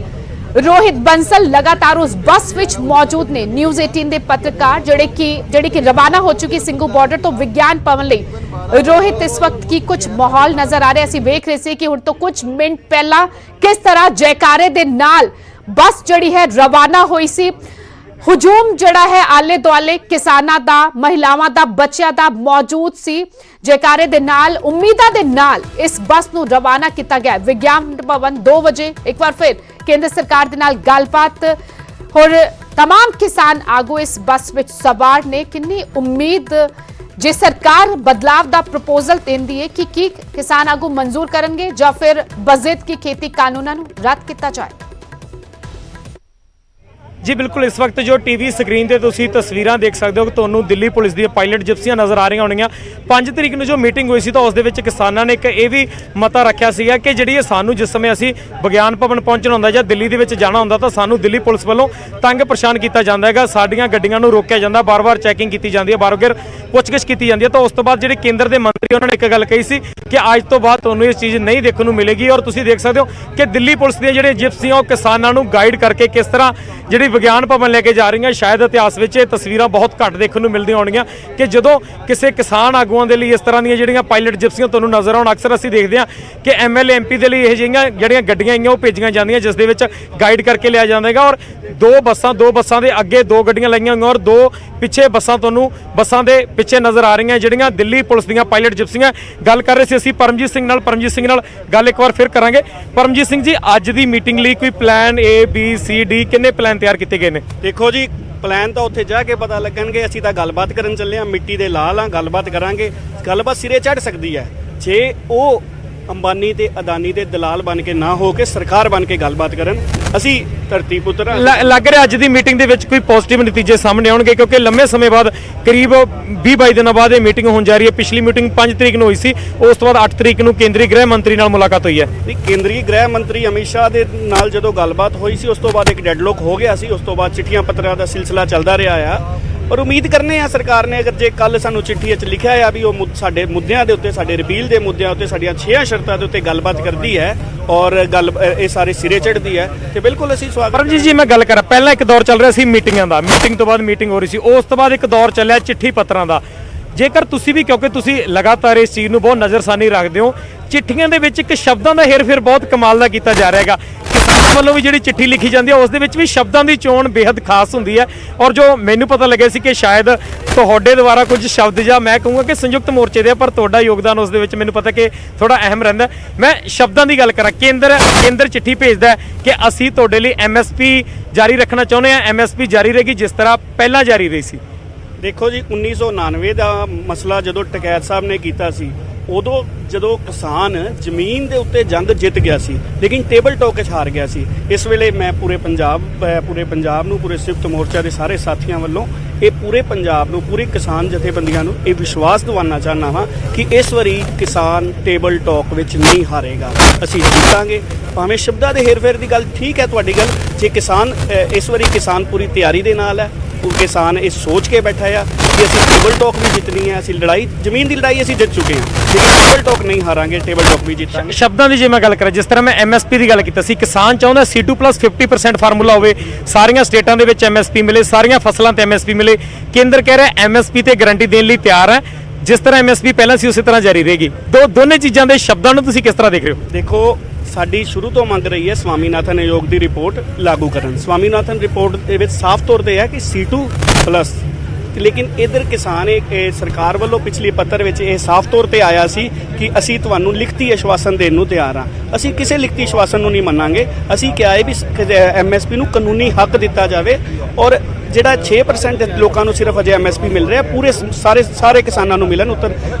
रोहित बंसल लगातार उस बस विच मौजूद ने न्यूज़ 18 के पत्रकार जेड़े कि रवाना हो चुकी सिंघू बॉर्डर तो विज्ञान भवन लई रोहित इस वक्त की कुछ माहौल नजर आ रहा है असीं वेख रहे सी कि हुण तो कुछ मिनट पहला किस तरह जयकारे दे नाल बस जिहड़ी है रवाना हुई सी हुजूम जड़ा है आले दुआले किसानां दा महिलावां दा बच्चियां दा मौजूद सी जयकारे दे नाल उम्मीदां दे नाल इस बस नूं रवाना किया गया विज्ञान भवन 2 बजे एक बार फिर केंद्र सरकार दे नाल गलबात और तमाम किसान आगू इस बस विच सवार ने किन्नी उम्मीद जे सरकार बदलाव दा प्रपोजल देंदी है कि किसान आगू मंजूर करनगे जां फिर बजिद की खेती कानूनां नूं रद्द किया जाए जी बिल्कुल इस वक्त जो टीवी स्क्रीन ते तुसीं तस्वीरां देख सकते हो कि तुहानूं दिल्ली पुलिस दी पायलट जिप्सियां नज़र आ रही होणगीਆਂ 5 तरीक ਨੂੰ जो मीटिंग हुई सी तो उसदे विच किसानां ने एक ਇਹ ਵੀ ਮਤਾ ਰੱਖਿਆ ਸੀਗਾ ਕਿ ਜਿਹੜੀ ਸਾਨੂੰ ਜਿਸ ਸਮੇਂ ਅਸੀਂ ਵਿਗਿਆਨ ਭਵਨ ਪਹੁੰਚਣਾ ਹੁੰਦਾ ਜਾਂ ਦਿੱਲੀ ਦੇ ਵਿੱਚ ਜਾਣਾ ਹੁੰਦਾ ਤਾਂ ਸਾਨੂੰ ਦਿੱਲੀ ਪੁਲਿਸ ਵੱਲੋਂ ਤੰਗ ਪਰੇਸ਼ਾਨ ਕੀਤਾ ਜਾਂਦਾ ਹੈਗਾ ਸਾਡੀਆਂ ਗੱਡੀਆਂ ਨੂੰ ਰੋਕਿਆ ਜਾਂਦਾ ਬਾਰ-ਬਾਰ ਚੈਕਿੰਗ ਕੀਤੀ ਜਾਂਦੀ ਹੈ ਬਾਰ-ਬਾਰ ਪੁੱਛਗਿੱਛ ਕੀਤੀ ਜਾਂਦੀ ਹੈ ਤਾਂ ਉਸ ਤੋਂ ਬਾਅਦ ਜਿਹੜੇ ਕੇਂਦਰ ਦੇ ਮੰਤਰੀ ਉਹਨਾਂ ਨੇ ਇੱਕ ਗੱਲ ਕਹੀ ਸੀ ਕਿ ਅੱਜ ਤੋਂ ਬਾਅਦ ਤੁਹਾਨੂੰ ਇਹ ਚੀਜ਼ ਨਹੀਂ ਦੇਖਣ ਨੂੰ ਮਿਲੇਗੀ ਔਰ ਤੁਸੀਂ ਦੇਖ ਸਕਦੇ ਹੋ ਕਿ ਦਿੱਲੀ ਪੁਲਿਸ ਦੀਆਂ ਜਿਹੜੀਆਂ ਜਿਪਸੀਆਂ ਉਹ ਕਿਸਾਨਾਂ ਨੂੰ ਗਾਈਡ ਕਰਕੇ ਕਿਸ ਤਰ੍ਹਾਂ ਜਿਹੜੀ ਵਿਗਿਆਨ ਭਵਨ ਲੈ ਕੇ ਜਾ ਰਹੀਆਂ ਸ਼ਾਇਦ ਇਤਿਹਾਸ ਵਿੱਚ ਇਹ ਤਸਵੀਰਾਂ ਬਹੁਤ ਘੱਟ ਦੇਖਣ ਨੂੰ ਮਿਲਦੀਆਂ ਹੋਣਗੀਆਂ ਕਿ ਜਦੋਂ ਕਿਸੇ ਕਿਸਾਨ ਆਗੂਆਂ ਦੇ ਲਈ ਇਸ ਤਰ੍ਹਾਂ ਦੀਆਂ ਜਿਹੜੀਆਂ ਪਾਇਲਟ ਜਿਪਸੀਆਂ ਤੁਹਾਨੂੰ ਨਜ਼ਰ ਆਉਣ ਅਕਸਰ ਅਸੀਂ ਦੇਖਦੇ ਹਾਂ ਕਿ ਐਮਐਲਏ ਐਮਪੀ ਦੇ ਲਈ ਇਹ ਜਿਹੜੀਆਂ ਗੱਡੀਆਂ ਆਈਆਂ ਉਹ ਭੇਜੀਆਂ ਜਾਂਦੀਆਂ ਜਿਸ ਦੇ ਵਿੱਚ ਗਾਈਡ ਕਰਕੇ ਲਿਆ ਜਾਂਦਾ ਹੈਗਾ ਔਰ ਦੋ ਬੱਸਾਂ ਦੇ ਅੱਗੇ 2 ਗੱਡੀਆਂ ਲਾਈਆਂ ਹੋਈਆਂ ਔਰ 2 ਪਿੱਛੇ ਬੱਸਾਂ ਦੇ ਪਿੱਛੇ ਨਜ਼ਰ ਆ ਰਹੀਆਂ ਜਿਹੜੀਆਂ ਦਿੱਲੀ ਪੁਲਿਸ ਦੀਆਂ ਪਾਇਲਟ ਜਿਪਸੀਆਂ ਗੱਲ ਕਰ ਰਹੇ ਸੀ ਅਸੀਂ ਪਰਮਜੀਤ ਸਿੰਘ ਨਾਲ ਗੱਲ ਇੱਕ ਵਾਰ ਫਿਰ ਕਰਾਂਗੇ ਪਰਮਜੀਤ ਸਿੰਘ ਜੀ ਅੱਜ ਦੀ ਮੀਟਿੰਗ ਲਈ ਕੋਈ plan A B C D ਕਿੰਨੇ ਪਲਾਨ ਤਿਆਰ ਕੀਤੇ ਗਏ ਨੇ ਦੇਖੋ ਜੀ ਪਲਾਨ ਤਾਂ ਉੱਥੇ ਜਾ ਕੇ ਪਤਾ ਲੱਗਣਗੇ ਅਸੀਂ ਤਾਂ ਗੱਲਬਾਤ ਕਰਨ ਚੱਲੇ ਹਾਂ ਮਿੱਟੀ ਦੇ ਲਾਲ ਆ ਗੱਲਬਾਤ ਕਰਾਂਗੇ ਗੱਲਬਾਤ ਸਿਰੇ ਚੜ੍ਹ ਸਕਦੀ ਹੈ ਜੇ ਉਹ ਅੰਬਾਨੀ ਤੇ ਅਦਾਨੀ ਦੇ ਦਲਾਲ ਬਣ ਕੇ ਨਾ ਹੋ ਕੇ ਸਰਕਾਰ ਬਣ ਕੇ ਗੱਲਬਾਤ ਕਰਨ ਅਸੀਂ ਧਰਤੀ ਪੁੱਤਰ ਲੱਗ ਰਿਹਾ ਅੱਜ ਦੀ ਮੀਟਿੰਗ ਦੇ ਵਿੱਚ ਕੋਈ ਪੋਜ਼ਿਟਿਵ ਨਤੀਜੇ ਸਾਹਮਣੇ ਆਉਣਗੇ ਕਿਉਂਕਿ ਲੰਮੇ ਸਮੇਂ ਬਾਅਦ ਕਰੀਬ 20-22 ਦਿਨਾਂ ਬਾਅਦ ਇਹ ਮੀਟਿੰਗ ਹੋਣ ਜਾ ਰਹੀ ਹੈ ਪਿਛਲੀ ਮੀਟਿੰਗ 5 ਤਰੀਕ ਨੂੰ ਹੋਈ ਸੀ ਉਸ ਤੋਂ ਬਾਅਦ 8 ਤਰੀਕ ਨੂੰ ਕੇਂਦਰੀ ਗ੍ਰਹਿ ਮੰਤਰੀ ਨਾਲ ਮੁਲਾਕਾਤ ਹੋਈ ਹੈ ਕੇਂਦਰੀ ਗ੍ਰਹਿ ਮੰਤਰੀ ਅਮਿਤ ਸ਼ਾਹ ਦੇ ਨਾਲ ਜਦੋਂ ਗੱਲਬਾਤ ਹੋਈ ਸੀ ਉਸ ਤੋਂ ਬਾਅਦ ਇੱਕ ਡੈਡਲੋਕ ਹੋ ਗਿਆ ਸੀ ਉਸ ਤੋਂ ਬਾਅਦ ਚਿੱਠੀਆਂ ਪੱਤਰਾਂ ਦਾ ਸਿਲਸਿਲਾ ਚੱਲਦਾ ਰਿਹਾ ਆ ਪਰ ਉਮੀਦ ਕਰਨੇ ਆ ਸਰਕਾਰ ਨੇ ਅਗਰ ਜੇ ਕੱਲ ਸਾਨੂੰ ਚਿੱਠੀ ਵਿੱਚ ਲਿਖਿਆ ਆ ਵੀ ਉਹ ਸਾਡੇ ਮੁੱਦਿਆਂ ਦੇ ਉੱਤੇ ਸਾਡੇ ਰਿਪੀਲ ਦੇ ਮੁੱਦਿਆਂ ਉੱਤੇ ਸਾਡੀਆਂ 6 ਸ਼ਰਤਾਂ ਦੇ ਉੱਤੇ ਗੱਲਬਾਤ ਕਰਦੀ ਹੈ ਔਰ ਗੱਲ ਇਹ ਸਾਰੇ ਸਿਰੇ ਚੜ੍ਹਦੀ ਹੈ ਤੇ ਬਿਲਕੁਲ ਅਸੀਂ ਸਵਾਗਤ ਪਰਮਜੀਤ ਜੀ ਮੈਂ ਗੱਲ ਕਰਾਂ ਪਹਿਲਾਂ ਇੱਕ ਦੌਰ ਚੱਲ ਰਿਹਾ ਸੀ ਮੀਟਿੰਗਾਂ ਦਾ ਮੀਟਿੰਗ ਤੋਂ ਬਾਅਦ ਮੀਟਿੰਗ ਹੋ ਰਹੀ ਸੀ ਉਸ ਤੋਂ ਬਾਅਦ ਇੱਕ ਦੌਰ ਚੱਲਿਆ ਚਿੱਠੀ ਪੱਤਰਾਂ ਦਾ ਜੇਕਰ ਤੁਸੀਂ ਵੀ ਕਿਉਂਕਿ ਤੁਸੀਂ ਲਗਾਤਾਰ ਇਸ ਚੀਜ਼ ਨੂੰ ਬਹੁਤ ਨਜ਼ਰਸਾਨੀ ਰੱਖਦੇ ਹੋ ਚਿੱਠੀਆਂ ਦੇ ਵਿੱਚ ਇੱਕ ਸ਼ਬਦਾਂ ਦਾ ਹੇਰ-ਫੇਰ ਬਹੁਤ ਕਮਾਲ ਦਾ ਕੀਤਾ ਜਾ ਰਿਹਾ ਹੈਗਾ ਕਿਸਾਨਾਂ ਵੱਲੋਂ ਵੀ ਜਿਹੜੀ ਚਿੱਠੀ ਲਿਖੀ ਜਾਂਦੀ ਹੈ ਉਸ ਦੇ ਵਿੱਚ ਵੀ ਸ਼ਬਦਾਂ ਦੀ ਚੋਣ ਬੇहद ਖਾਸ ਹੁੰਦੀ ਹੈ। ਔਰ ਜੋ ਮੈਨੂੰ ਪਤਾ ਲੱਗਿਆ ਸੀ ਕਿ ਸ਼ਾਇਦ ਤੁਹਾਡੇ ਦੁਆਰਾ ਕੁਝ ਸ਼ਬਦ ਜਾਂ ਮੈਂ ਕਹੂੰਗਾ ਕਿ ਸੰਯੁਕਤ ਮੋਰਚੇ ਦੇ, ਪਰ ਤੁਹਾਡਾ ਯੋਗਦਾਨ ਉਸ ਦੇ ਵਿੱਚ ਮੈਨੂੰ ਪਤਾ ਕਿ ਥੋੜਾ ਅਹਿਮ ਰਹਿੰਦਾ। ਮੈਂ ਸ਼ਬਦਾਂ ਦੀ ਗੱਲ ਕਰਾਂ, ਕੇਂਦਰ ਚਿੱਠੀ ਭੇਜਦਾ ਹੈ ਕਿ ਅਸੀਂ ਤੁਹਾਡੇ ਲਈ MSP ਜਾਰੀ ਰੱਖਣਾ ਚਾਹੁੰਦੇ ਹਾਂ। MSP ਜਾਰੀ ਰਹੇਗੀ ਜਿਸ ਤਰ੍ਹਾਂ ਪਹਿਲਾਂ ਜਾਰੀ ਰਹੀ ਸੀ। ਦੇਖੋ ਜੀ 1999 ਦਾ ਮਸਲਾ ਜਦੋਂ ਟਕੈਤ ਸਾਹਿਬ ਨੇ ਕੀਤਾ ਸੀ, ਉਦੋਂ ਜਦੋਂ ਕਿਸਾਨ ਜ਼ਮੀਨ ਦੇ ਉੱਤੇ ਜੰਗ ਜਿੱਤ ਗਿਆ ਸੀ ਲੇਕਿਨ ਟੇਬਲ ਟਾਕ 'ਚ ਹਾਰ ਗਿਆ ਸੀ। ਇਸ ਵੇਲੇ ਮੈਂ ਪੂਰੇ ਪੰਜਾਬ ਨੂੰ, ਪੂਰੇ ਸੰਯੁਕਤ ਮੋਰਚਾ ਦੇ ਸਾਰੇ ਸਾਥੀਆਂ ਵੱਲੋਂ ਇਹ ਪੂਰੇ ਪੰਜਾਬ ਨੂੰ, ਪੂਰੇ ਕਿਸਾਨ ਜਥੇਬੰਦੀਆਂ ਨੂੰ ਇਹ ਵਿਸ਼ਵਾਸ ਦਿਵਾਉਣਾ ਚਾਹੁੰਦਾ ਹਾਂ ਕਿ ਇਸ ਵਾਰੀ ਕਿਸਾਨ ਟੇਬਲ ਟਾਕ ਵਿੱਚ ਨਹੀਂ ਹਾਰੇਗਾ। ਅਸੀਂ ਜਿੱਤਾਂਗੇ। ਭਾਵੇਂ ਸ਼ਬਦਾਂ ਦੇ ਹੇਰ-ਫੇਰ ਦੀ ਗੱਲ ਠੀਕ ਹੈ ਤੁਹਾਡੀ ਗੱਲ, ਜੇ ਕਿਸਾਨ ਇਸ ਵਾਰੀ ਕਿਸਾਨ ਪੂਰੀ ਤਿਆਰੀ ਦੇ ਨਾਲ ਹੈ, ਕਿਸਾਨ ਇਹ ਸੋਚ ਕੇ ਬੈਠਾ ਆ ਕਿ ਅਸੀਂ ਟੇਬਲ ਟਾਕ ਵੀ ਜਿੱਤਣੀ ਹੈ। ਅਸੀਂ ਲੜਾਈ, ਜ਼ਮੀਨ ਦੀ ਲੜਾਈ ਅਸੀਂ ਜਿੱਤ ਚੁੱਕੇ ਹਾਂ, ਲੇਕਿਨ ਟੇਬਲ ਟਾਕ ਨਹੀਂ ਹਾਰਾਂਗੇ, ਟੇਬਲ ਟਾਕ ਵੀ ਜਿੱਤਾਂਗੇ। ਸ਼ਬਦਾਂ ਦੀ ਜੇ ਮੈਂ ਗੱਲ ਕਰਾਂ, ਜਿਸ ਤਰ੍ਹਾਂ ਮੈਂ MSP ਦੀ ਗੱਲ ਕੀਤੀ ਸੀ, ਕਿਸਾਨ ਚਾਹੁੰਦਾ C2+50% ਫਾਰਮੂਲਾ ਹੋਵੇ, ਸਾਰੀਆਂ ਸਟੇਟਾਂ ਦੇ ਵਿੱਚ MSP ਮਿਲੇ, ਸਾਰੀਆਂ ਫਸਲਾਂ ਤੇ MSP ਮਿਲੇ। ਕੇਂਦਰ ਕਹਿ ਰਿਹਾ MSP ਤੇ ਗਾਰੰਟੀ ਦੇਣ ਲਈ ਤਿਆਰ ਹੈ, ਜਿਸ ਤਰ੍ਹਾਂ MSP ਪਹਿਲਾਂ ਸੀ ਉਸੇ ਤਰ੍ਹਾਂ ਜਾਰੀ ਰਹੇਗੀ। ਦੋਨੇ ਚੀਜ਼ਾਂ ਦੇ ਸ਼ਬਦਾਂ ਨੂੰ ਤੁਸੀਂ ਕਿਸ ਤਰ੍ਹਾਂ ਦੇਖ ਰਹੇ ਹੋ? ਦੇਖੋ, ਸਾਡੀ ਸ਼ੁਰੂ ਤੋਂ ਮੰਗ ਰਹੀ ਹੈ ਸਵਾਮੀਨਾਥਨ ਆਯੋਗ ਦੀ ਰਿਪੋਰਟ ਲਾਗੂ ਕਰਨ। ਸਵਾਮੀਨਾਥਨ ਰਿਪੋਰਟ ਦੇ ਵਿੱਚ ਸਾਫ਼ ਤੌਰ ਤੇ ਹੈ ਕਿ C2+, ਲੇਕਿਨ ਇਧਰ ਕਿਸਾਨ ਇਹ ਸਰਕਾਰ ਵੱਲੋਂ ਪਿਛਲੇ ਪੱਤਰ ਵਿੱਚ ਇਹ ਸਾਫ਼ ਤੌਰ ਤੇ ਆਇਆ ਸੀ ਕਿ ਅਸੀਂ ਤੁਹਾਨੂੰ ਲਿਖਤੀ ਆਸ਼ਵਾਸਨ ਦੇਣ ਨੂੰ ਤਿਆਰ ਹਾਂ। ਅਸੀਂ ਕਿਸੇ ਲਿਖਤੀ ਆਸ਼ਵਾਸਨ ਨੂੰ ਨਹੀਂ ਮੰਨਾਂਗੇ। ਅਸੀਂ ਕਿਹਾ ਹੈ ਵੀ MSP ਨੂੰ ਕਾਨੂੰਨੀ ਹੱਕ ਦਿੱਤਾ ਜਾਵੇ, ਔਰ ਜਿਹੜਾ 6% ਲੋਕਾਂ ਨੂੰ ਸਿਰਫ ਅਜੇ MSP ਮਿਲ ਰਿਹਾ, ਪੂਰੇ ਸਾਰੇ ਕਿਸਾਨਾਂ ਨੂੰ ਮਿਲਣ,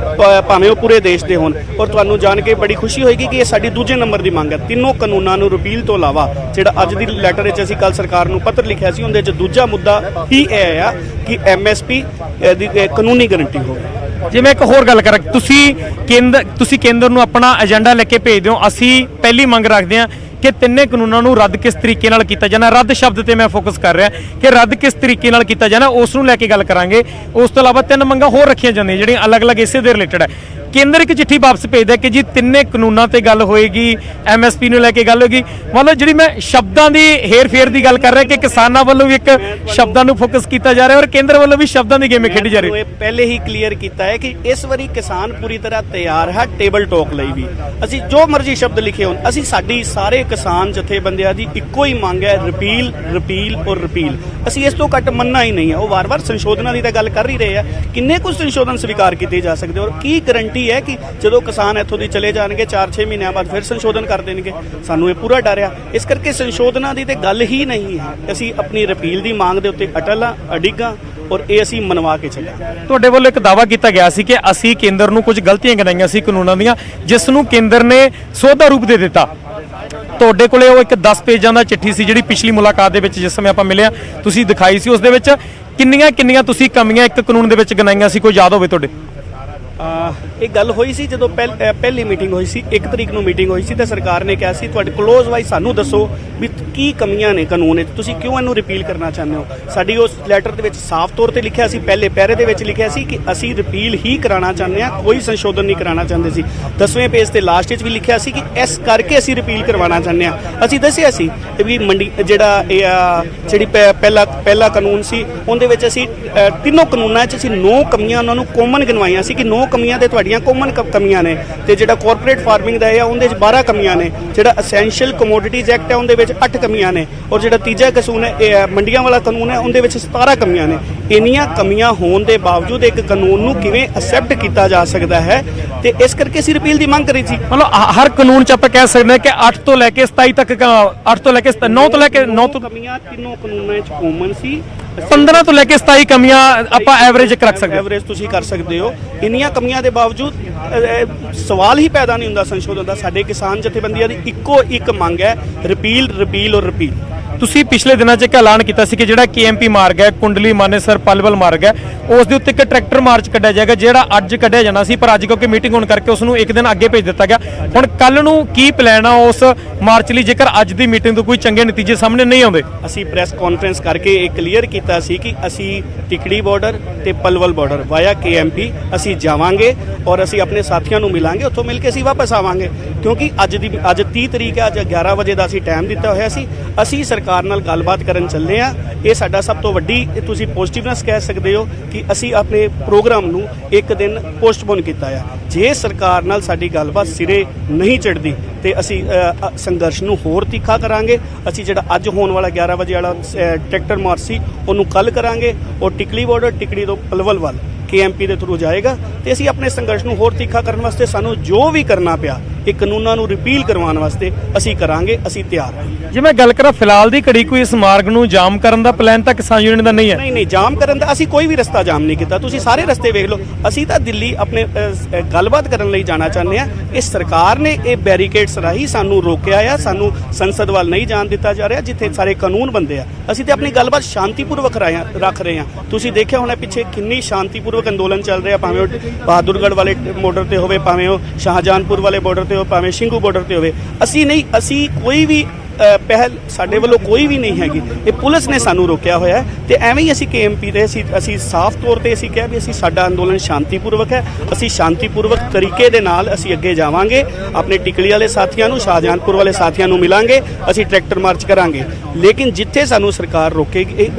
ਭਾਵੇਂ ਉਹ ਪੂਰੇ ਦੇਸ਼ ਦੇ ਹੋਣ। ਔਰ ਤੁਹਾਨੂੰ ਜਾਣ ਕੇ ਬੜੀ ਖੁਸ਼ੀ ਹੋਏਗੀ ਕਿ ਇਹ ਸਾਡੀ ਦੂਜੇ ਨੰਬਰ ਦੀ ਮੰਗ ਹੈ। ਤਿੰਨੋਂ ਕਾਨੂੰਨਾਂ ਨੂੰ ਰਿਪੀਲ ਤੋਂ ਇਲਾਵਾ ਜਿਹੜਾ ਅੱਜ ਦੀ ਲੈਟਰ ਵਿੱਚ ਅਸੀਂ ਕੱਲ ਸਰਕਾਰ ਨੂੰ ਪੱਤਰ ਲਿਖਿਆ ਸੀ, ਉਹਦੇ 'ਚ ਦੂਜਾ ਮੁੱਦਾ ਹੀ ਇਹ ਆ ਕਿ MSP ਦੀ ਕਾਨੂੰਨੀ ਗਾਰੰਟੀ ਹੋਵੇ। ਜੇ ਮੈਂ ਇੱਕ ਹੋਰ ਗੱਲ ਕਰਾਂ, ਤੁਸੀਂ ਕੇਂਦਰ ਨੂੰ ਆਪਣਾ ਏਜੰਡਾ ਲੈ ਕੇ ਭੇਜ ਦਿਓ। ਅਸੀਂ ਪਹਿਲੀ ਮੰਗ ਰੱਖਦੇ ਹਾਂ ਕਿ ਤਿੰਨੇ ਕਾਨੂੰਨਾਂ ਨੂੰ ਰੱਦ ਕਿਸ ਤਰੀਕੇ ਨਾਲ ਕੀਤਾ ਜਾਣਾ। ਰੱਦ ਸ਼ਬਦ ਤੇ ਮੈਂ ਫੋਕਸ ਕਰ ਰਿਹਾ ਕਿ ਰੱਦ ਕਿਸ ਤਰੀਕੇ ਨਾਲ ਕੀਤਾ ਜਾਣਾ, ਉਸ ਨੂੰ ਲੈ ਕੇ ਗੱਲ ਕਰਾਂਗੇ। ਉਸ ਤੋਂ ਇਲਾਵਾ ਤਿੰਨ ਮੰਗਾਂ ਹੋਰ ਰੱਖੀਆਂ ਜਾਂਦੀਆਂ ਜਿਹੜੀਆਂ ਅਲੱਗ-ਅਲੱਗ ਇਸੇ ਦੇ ਰਿਲੇਟਡ ਹੈ। ਕੇਂਦਰ ਇੱਕ ਚਿੱਠੀ ਵਾਪਸ ਭੇਜਦਾ ਕਿ ਜੀ ਤਿੰਨੇ ਕਾਨੂੰਨਾਂ ਤੇ ਗੱਲ ਹੋਏਗੀ, MSP ਨੂੰ ਲੈ ਕੇ ਗੱਲ ਹੋਏਗੀ। ਮਤਲਬ ਜਿਹੜੀ ਮੈਂ ਸ਼ਬਦਾਂ ਦੀ ਹੇਰ-ਫੇਰ ਦੀ ਗੱਲ ਕਰ ਰਿਹਾ ਕਿ ਕਿਸਾਨਾਂ ਵੱਲੋਂ ਵੀ ਇੱਕ ਸ਼ਬਦਾਂ ਨੂੰ ਫੋਕਸ ਕੀਤਾ ਜਾ ਰਿਹਾ ਔਰ ਕੇਂਦਰ ਵੱਲੋਂ ਵੀ ਸ਼ਬਦਾਂ ਦੀ ਗੇਮ ਖੇਡੀ ਜਾ ਰਹੀ ਹੈ। ਪਹਿਲੇ ਹੀ ਕਲੀਅਰ ਕੀਤਾ ਹੈ ਕਿ ਇਸ ਵਾਰੀ ਕਿਸਾਨ ਪੂਰੀ ਤਰ੍ਹਾਂ ਤਿਆਰ ਹੈ ਟੇਬਲ ਟਾਕ ਲਈ ਵੀ। ਅਸੀਂ ਜੋ ਮਰਜ਼ੀ ਸ਼ਬਦ ਲਿਖੇ ਹੋਣ, ਅਸੀਂ ਸਾਡੀ ਸਾਰੇ ਕਿਸਾਨ ਜਥੇਬੰਦੀਆਂ ਦੀ ਇੱਕੋ ਹੀ ਮੰਗ ਹੈ, ਰਿਪੀਲ ਔਰ ਰਿਪੀਲ। ਅਸੀਂ ਇਸ ਤੋਂ ਘੱਟ ਮੰਨਣਾ ਹੀ ਨਹੀਂ ਹੈ। ਉਹ ਵਾਰ-ਵਾਰ ਸੰਸ਼ੋਧਨਾਂ ਦੀ ਤਾਂ ਗੱਲ ਕਰ ਹੀ ਰਹੇ ਆ, ਕਿੰਨੇ ਕੁ ਸੰਸ਼ੋਧਨ ਸਵੀਕਾਰ ਕੀਤੇ ਜਾ ਸਕਦੇ ਔਰ ਕੀ ਗਰੰਟੀ ਹੈ ਕਿ ਜਦੋਂ ਕਿਸਾਨ ਇੱਥੋਂ ਦੀ ਚਲੇ ਜਾਣਗੇ 4-6 ਮਹੀਨਿਆਂ ਬਾਅਦ ਫਿਰ ਸੰਸ਼ੋਧਨ ਕਰ ਦੇਣਗੇ। ਸਾਨੂੰ ਇਹ ਪੂਰਾ ਡਰ ਆ। ਇਸ ਕਰਕੇ ਸੰਸ਼ੋਧਨਾਂ ਦੀ ਤੇ ਗੱਲ ਹੀ ਨਹੀਂ ਹੈ। ਅਸੀਂ ਆਪਣੀ ਰਿਪੀਲ ਦੀ ਮੰਗ ਦੇ ਉੱਤੇ ਅਟਲ ਆ, ਅਡਿੱਗ ਆ ਔਰ ਇਹ ਅਸੀਂ ਮਨਵਾ ਕੇ ਚੱਲਾਂਗੇ। ਤੁਹਾਡੇ ਵੱਲੋਂ ਇੱਕ ਦਾਅਵਾ ਕੀਤਾ ਗਿਆ ਸੀ ਕਿ ਅਸੀਂ ਕੇਂਦਰ ਨੂੰ ਕੁਝ ਗਲਤੀਆਂ ਗਿਣਾਈਆਂ ਸੀ ਕਾਨੂੰਨਾਂ ਦੀਆਂ, ਜਿਸ ਨੂੰ ਕੇਂਦਰ ਨੇ ਸੋਧਾ ਰੂਪ ਦੇ ਦਿੱਤਾ। ਤੁਹਾਡੇ ਕੋਲੇ ਉਹ ਇੱਕ 10 ਪੇਜਾਂ ਦਾ ਚਿੱਠੀ ਸੀ ਜਿਹੜੀ ਪਿਛਲੀ ਮੁਲਾਕਾਤ ਦੇ ਵਿੱਚ ਜਿਸ ਸਮੇਂ ਆਪਾਂ ਮਿਲਿਆ ਤੁਸੀਂ ਦਿਖਾਈ ਸੀ। ਉਸ ਦੇ ਵਿੱਚ ਕਿੰਨੀਆਂ ਤੁਸੀਂ ਕਮੀਆਂ ਇੱਕ ਕਾਨੂੰਨ ਦੇ ਵਿੱਚ ਗਿਣਾਈਆਂ ਸੀ, ਕੋਈ ਯਾਦ ਹੋਵੇ ਤੁਹਾਡੇ? ਇਹ ਗੱਲ ਹੋਈ ਸੀ ਜਦੋਂ ਪਹਿਲੀ ਮੀਟਿੰਗ ਹੋਈ ਸੀ, 1 ਤਰੀਕ ਨੂੰ ਮੀਟਿੰਗ ਹੋਈ ਸੀ ਤੇ ਸਰਕਾਰ ਨੇ ਕਿਹਾ ਸੀ ਤੁਹਾਡੇ ਕਲੋਜ਼ ਵਾਈਜ਼ ਸਾਨੂੰ ਦੱਸੋ ਵੀ ਕੀ ਕਮੀਆਂ ਨੇ ਕਾਨੂੰਨ ਵਿੱਚ, ਤੁਸੀਂ ਕਿਉਂ ਇਹਨੂੰ ਰਿਪੀਲ ਕਰਨਾ ਚਾਹੁੰਦੇ ਹੋ। ਸਾਡੀ ਉਸ ਲੈਟਰ ਦੇ ਵਿੱਚ ਸਾਫ਼ ਤੌਰ ਤੇ ਲਿਖਿਆ ਸੀ, ਪਹਿਲੇ ਪੈਰੇ ਦੇ ਵਿੱਚ ਲਿਖਿਆ ਸੀ ਕਿ ਅਸੀਂ ਰਿਪੀਲ ਹੀ ਕਰਾਉਣਾ ਚਾਹੁੰਦੇ ਹਾਂ, ਕੋਈ ਸੰਸ਼ੋਧਨ ਨਹੀਂ ਕਰਾਉਣਾ ਚਾਹੁੰਦੇ ਸੀ। 10ਵੇਂ ਪੇਜ ਤੇ ਲਾਸਟ ਵਿੱਚ ਵੀ ਲਿਖਿਆ ਸੀ ਕਿ ਇਸ ਕਰਕੇ ਅਸੀਂ ਰਿਪੀਲ ਕਰਵਾਉਣਾ ਚਾਹੁੰਦੇ ਹਾਂ। ਅਸੀਂ ਦੱਸਿਆ ਸੀ ਵੀ ਜਿਹੜੀ ਪਹਿਲਾ ਕਾਨੂੰਨ ਸੀ ਉਹਦੇ ਵਿੱਚ ਅਸੀਂ ਤਿੰਨੋਂ ਕਾਨੂੰਨਾਂ 'ਚ ਅਸੀਂ 9 ਕਮੀਆਂ ਉਹਨਾਂ ਨੂੰ ਕਾਮਨ ਗਿਣਵਾਈਆਂ ਸੀ ਕਿ 9 ਕਮੀਆਂ ਤੇ ਤੁਹਾਡੀਆਂ ਕਾਮਨ ਕਮੀਆਂ ਨੇ। ਤੇ ਜਿਹੜਾ ਕਾਰਪੋਰੇਟ ਫਾਰਮਿੰਗ ਦਾ ਹੈ ਉਹਦੇ 'ਚ 12 ਕਮੀਆਂ ਨੇ। ਜਿਹੜਾ ਐਸੈਂਸ਼ੀਅਲ ਕਮੋਡਿਟੀਜ਼ ਐਕਟ ਹੈ ਉਹਦੇ ਵਿੱਚ 8 ਕਮੀਆਂ ਨੇ ਔਰ ਜਿਹੜਾ ਤੀਜਾ ਕਾਨੂੰਨ ਹੈ ਮੰਡੀਆਂ ਵਾਲਾ ਕਾਨੂੰਨ ਹੈ ਉਹਦੇ ਵਿੱਚ 17 ਕਮੀਆਂ ਨੇ। ਇੰਨੀਆਂ ਕਮੀਆਂ ਹੋਣ ਦੇ ਬਾਵਜੂਦ ਇੱਕ ਕਾਨੂੰਨ ਨੂੰ ਕਿਵੇਂ ਐਕਸੈਪਟ ਕੀਤਾ ਜਾ ਸਕਦਾ ਹੈ ਤੇ ਇਸ ਕਰਕੇ ਅਸੀਂ ਰਿਪੀਲ ਦੀ ਮੰਗ ਕਰੀ ਸੀ। ਮਤਲਬ ਹਰ ਕਾਨੂੰਨ 'ਚ ਆਪਾਂ ਕਹਿ ਸਕਦੇ ਹਾਂ ਕਿ 8 ਤੋਂ ਲੈ ਕੇ 27 ਤੱਕ 8 ਤੋਂ ਲੈ ਕੇ 9 ਤੋਂ ਲੈ ਕੇ 9 ਤੋਂ ਕਮੀਆਂ ਤਿੰਨੋਂ ਕਾਨੂੰਨਾਂ 'ਚ ਕਾਮਨ ਸੀ। 15 ਤੋਂ ਲੈ ਕੇ 27 ਕਮੀਆਂ ਆਪਾਂ ਐਵਰੇਜ ਰੱਖ ਸਕਦੇ ਹਾਂ। ਐਵਰੇਜ ਤੁਸੀਂ ਕਰ ਸਕਦੇ ਹੋ। ਇੰਨੀਆਂ ਕਮੀਆਂ ਦੇ ਬਾਵਜੂਦ ਸਵਾਲ ਹੀ ਪੈਦਾ ਨਹੀਂ ਹੁੰਦਾ ਸੰਸ਼ੋਧਨ ਦਾ। ਸਾਡੇ ਕਿਸਾਨ ਜਥੇਬੰਦੀਆਂ ਦੀ ਇੱਕੋ ਇੱਕ ਮੰਗ ਹੈ, ਰਿਪੀਲ ਔਰ ਰਿਪੀਲ। ਤੁਸੀਂ ਪਿਛਲੇ ਦਿਨਾਂ 'ਚ ਇੱਕ ਐਲਾਨ ਕੀਤਾ ਸੀ ਕਿ ਜਿਹੜਾ KMP ਮਾਰਗ ਹੈ, ਕੁੰਡਲੀ ਮਾਨੇਸਰ ਪਲਵਲ ਮਾਰਗ ਹੈ, ਉਸ ਦੇ ਉੱਤੇ ਇੱਕ ਟਰੈਕਟਰ ਮਾਰਚ ਕੱਢਿਆ ਜਾਏਗਾ ਜਿਹੜਾ ਅੱਜ ਕੱਢਿਆ ਜਾਣਾ ਸੀ, ਪਰ ਅੱਜ ਕਿਉਂਕਿ ਮੀਟਿੰਗ ਹੋਣ ਕਰਕੇ ਉਸ ਨੂੰ ਇੱਕ ਦਿਨ ਅੱਗੇ ਭੇਜ ਦਿੱਤਾ ਗਿਆ। ਹੁਣ ਕੱਲ ਨੂੰ ਕੀ ਪਲਾਨ ਆ ਉਸ ਮਾਰਚ ਲਈ ਜੇਕਰ ਅੱਜ ਦੀ ਮੀਟਿੰਗ ਤੋਂ ਕੋਈ ਚੰਗੇ ਨਤੀਜੇ ਸਾਹਮਣੇ ਨਹੀਂ ਆਉਂਦੇ? ਅਸੀਂ ਪ੍ਰੈਸ ਕਾਨਫਰੰਸ ਕਰਕੇ ਇਹ ਕਲੀਅਰ ਕੀਤਾ ਸੀ ਕਿ ਅਸੀਂ ਟਿਕੜੀ ਬਾਰਡਰ ਤੇ ਪਲਵਲ ਬਾਰਡਰ ਵਾਇਆ KMP ਅਸੀਂ ਜਾਵਾਂਗੇ ਔਰ ਅਸੀਂ ਆਪਣੇ ਸਾਥੀਆਂ ਨੂੰ ਮਿਲਾਂਗੇ, ਉੱਥੋਂ ਮਿਲ ਕੇ ਅਸੀਂ ਵਾਪਸ ਆਵਾਂਗੇ। ਕਿਉਂਕਿ ਅੱਜ 30 ਤਰੀਕ ਹੈ, ਅੱਜ 11 ਵਜੇ ਦਾ ਅਸੀਂ ਟਾਈਮ ਦਿੱਤਾ ਹੋਇਆ ਸੀ। ਅਸੀਂ ਸਰਕਾਰ ਨਾਲ ਗੱਲਬਾਤ ਕਰਨ ਚੱਲੇ ਆ। ਇਹ ਸਾਡਾ ਸਭ ਤੋਂ ਵੱਡੀ ਤੁਸੀਂ ਪੋਜ਼ਿਟਿਵਨੈਸ ਕਹਿ ਸਕਦੇ ਹੋ ਕਿ ਅਸੀਂ ਆਪਣੇ ਪ੍ਰੋਗਰਾਮ ਨੂੰ ਇੱਕ ਦਿਨ ਪੋਸਟਪੋਨ ਕੀਤਾ ਆ। ਜੇ ਸਰਕਾਰ ਨਾਲ ਸਾਡੀ ਗੱਲਬਾਤ ਸਿਰੇ ਨਹੀਂ ਚੜਦੀ ਤੇ ਅਸੀਂ ਸੰਘਰਸ਼ ਨੂੰ ਹੋਰ ਤਿੱਖਾ ਕਰਾਂਗੇ। ਅਸੀਂ ਜਿਹੜਾ ਅੱਜ ਹੋਣ ਵਾਲਾ 11 ਵਜੇ ਵਾਲਾ ਟਰੈਕਟਰ ਮਾਰਚ ਸੀ ਉਹਨੂੰ ਕੱਲ ਕਰਾਂਗੇ, ਔਰ ਟਿਕਲੀ ਬਾਰਡਰ ਟਿਕੜੀ ਤੋਂ ਪਲਵਲ ਵੱਲ KMP ਦੇ ਥਰੂ ਜਾਏਗਾ ਤੇ ਅਸੀਂ ਆਪਣੇ ਸੰਘਰਸ਼ ਨੂੰ ਹੋਰ ਤਿੱਖਾ ਕਰਨ ਵਾਸਤੇ ਸਾਨੂੰ ਜੋ ਵੀ ਕਰਨਾ ਪਿਆ ਇਹ ਕਾਨੂੰਨਾਂ ਨੂੰ ਰਿਪੀਲ ਕਰਵਾਉਣ ਵਾਸਤੇ ਅਸੀਂ ਕਰਾਂਗੇ। ਅਸੀਂ ਤਿਆਰ ਹਾਂ। ਜੇ ਮੈਂ ਗੱਲ ਕਰਾਂ ਫਿਲਹਾਲ ਦੀ ਘੜੀ ਕੋਈ ਇਸ ਮਾਰਗ ਨੂੰ ਜਾਮ ਕਰਨ ਦਾ ਪਲਾਨ ਤਾਂ ਕਿਸਾਨ ਯੂਨੀਅਨ ਦਾ ਨਹੀਂ ਹੈ। ਨਹੀਂ ਜਾਮ ਕਰਨ ਦਾ ਅਸੀਂ ਕੋਈ ਵੀ ਰਸਤਾ ਜਾਮ ਨਹੀਂ ਕੀਤਾ। ਤੁਸੀਂ ਸਾਰੇ ਰਸਤੇ ਵੇਖ ਲਓ। ਅਸੀਂ ਤਾਂ ਦਿੱਲੀ ਆਪਣੇ ਗੱਲਬਾਤ ਕਰਨ ਲਈ ਜਾਣਾ ਚਾਹੁੰਦੇ ਆ। ਇਹ ਸਰਕਾਰ ਨੇ ਇਹ ਬੈਰੀਕੇਡਸ ਰਾਹੀਂ ਸਾਨੂੰ ਰੋਕਿਆ ਆ। ਸਾਨੂੰ ਸੰਸਦ ਵੱਲ ਨਹੀਂ ਜਾਣ ਦਿੱਤਾ ਜਾ ਰਿਹਾ ਜਿੱਥੇ ਸਾਰੇ ਕਾਨੂੰਨ ਬੰਦੇ ਆ। ਅਸੀਂ ਤੇ ਆਪਣੀ ਗੱਲਬਾਤ ਸ਼ਾਂਤੀਪੂਰਵਕ ਰੱਖ ਰਹੇ ਹਾਂ। ਤੁਸੀਂ ਦੇਖਿਆ ਹੋਣਾ ਪਿੱਛੇ ਕਿੰਨੀ ਸ਼ਾਂਤੀਪੂਰਵਕ ਅੰਦੋਲਨ ਚੱਲ ਰਿਹਾ, ਭਾਵੇਂ ਉਹ ਬਹਾਦੁਰਗੜ੍ਹ ਵਾਲੇ ਬਾਰਡਰ ਤੇ ਹੋਵੇ, ਭਾਵੇਂ ਉਹ ਸ਼ਾਹਜਹਾਨਪੁਰ ਵਾਲੇ ਬਾਰਡਰ ਤੇ ਹੋਵੇ, ਭਾਵੇਂ ਸਿੰਘੂ ਬਾਰਡਰ ਤੇ ਹੋਵੇ। ਅਸੀਂ ਕੋਈ ਵੀ ਪਹਿਲ ਸਾਡੇ ਵੱਲੋਂ ਕੋਈ ਵੀ ਨਹੀਂ ਹੈਗੀ। ਇਹ ਪੁਲਿਸ ਨੇ ਸਾਨੂੰ ਰੋਕਿਆ ਹੋਇਆ ਹੈ ਤੇ ਐਵੇਂ ਹੀ ਅਸੀਂ KMP ਦੇ ਅਸੀਂ ਸਾਫ਼ ਤੌਰ ਤੇ ਅਸੀਂ ਕਿਹਾ ਵੀ ਅਸੀਂ ਸਾਡਾ ਅੰਦੋਲਨ ਸ਼ਾਂਤੀਪੂਰਵਕ ਹੈ। ਅਸੀਂ ਸ਼ਾਂਤੀਪੂਰਵਕ ਤਰੀਕੇ ਦੇ ਨਾਲ ਅਸੀਂ ਅੱਗੇ ਜਾਵਾਂਗੇ। ਆਪਣੇ ਟਿਕਲੀ ਵਾਲੇ ਸਾਥੀਆਂ ਨੂੰ, ਸ਼ਾਹਜਹਾਨਪੁਰ ਵਾਲੇ ਸਾਥੀਆਂ ਨੂੰ ਮਿਲਾਂਗੇ। ਅਸੀਂ ਟਰੈਕਟਰ ਮਾਰਚ ਕਰਾਂਗੇ, ਲੇਕਿਨ ਜਿੱਥੇ ਸਾਨੂੰ ਸਰਕਾਰ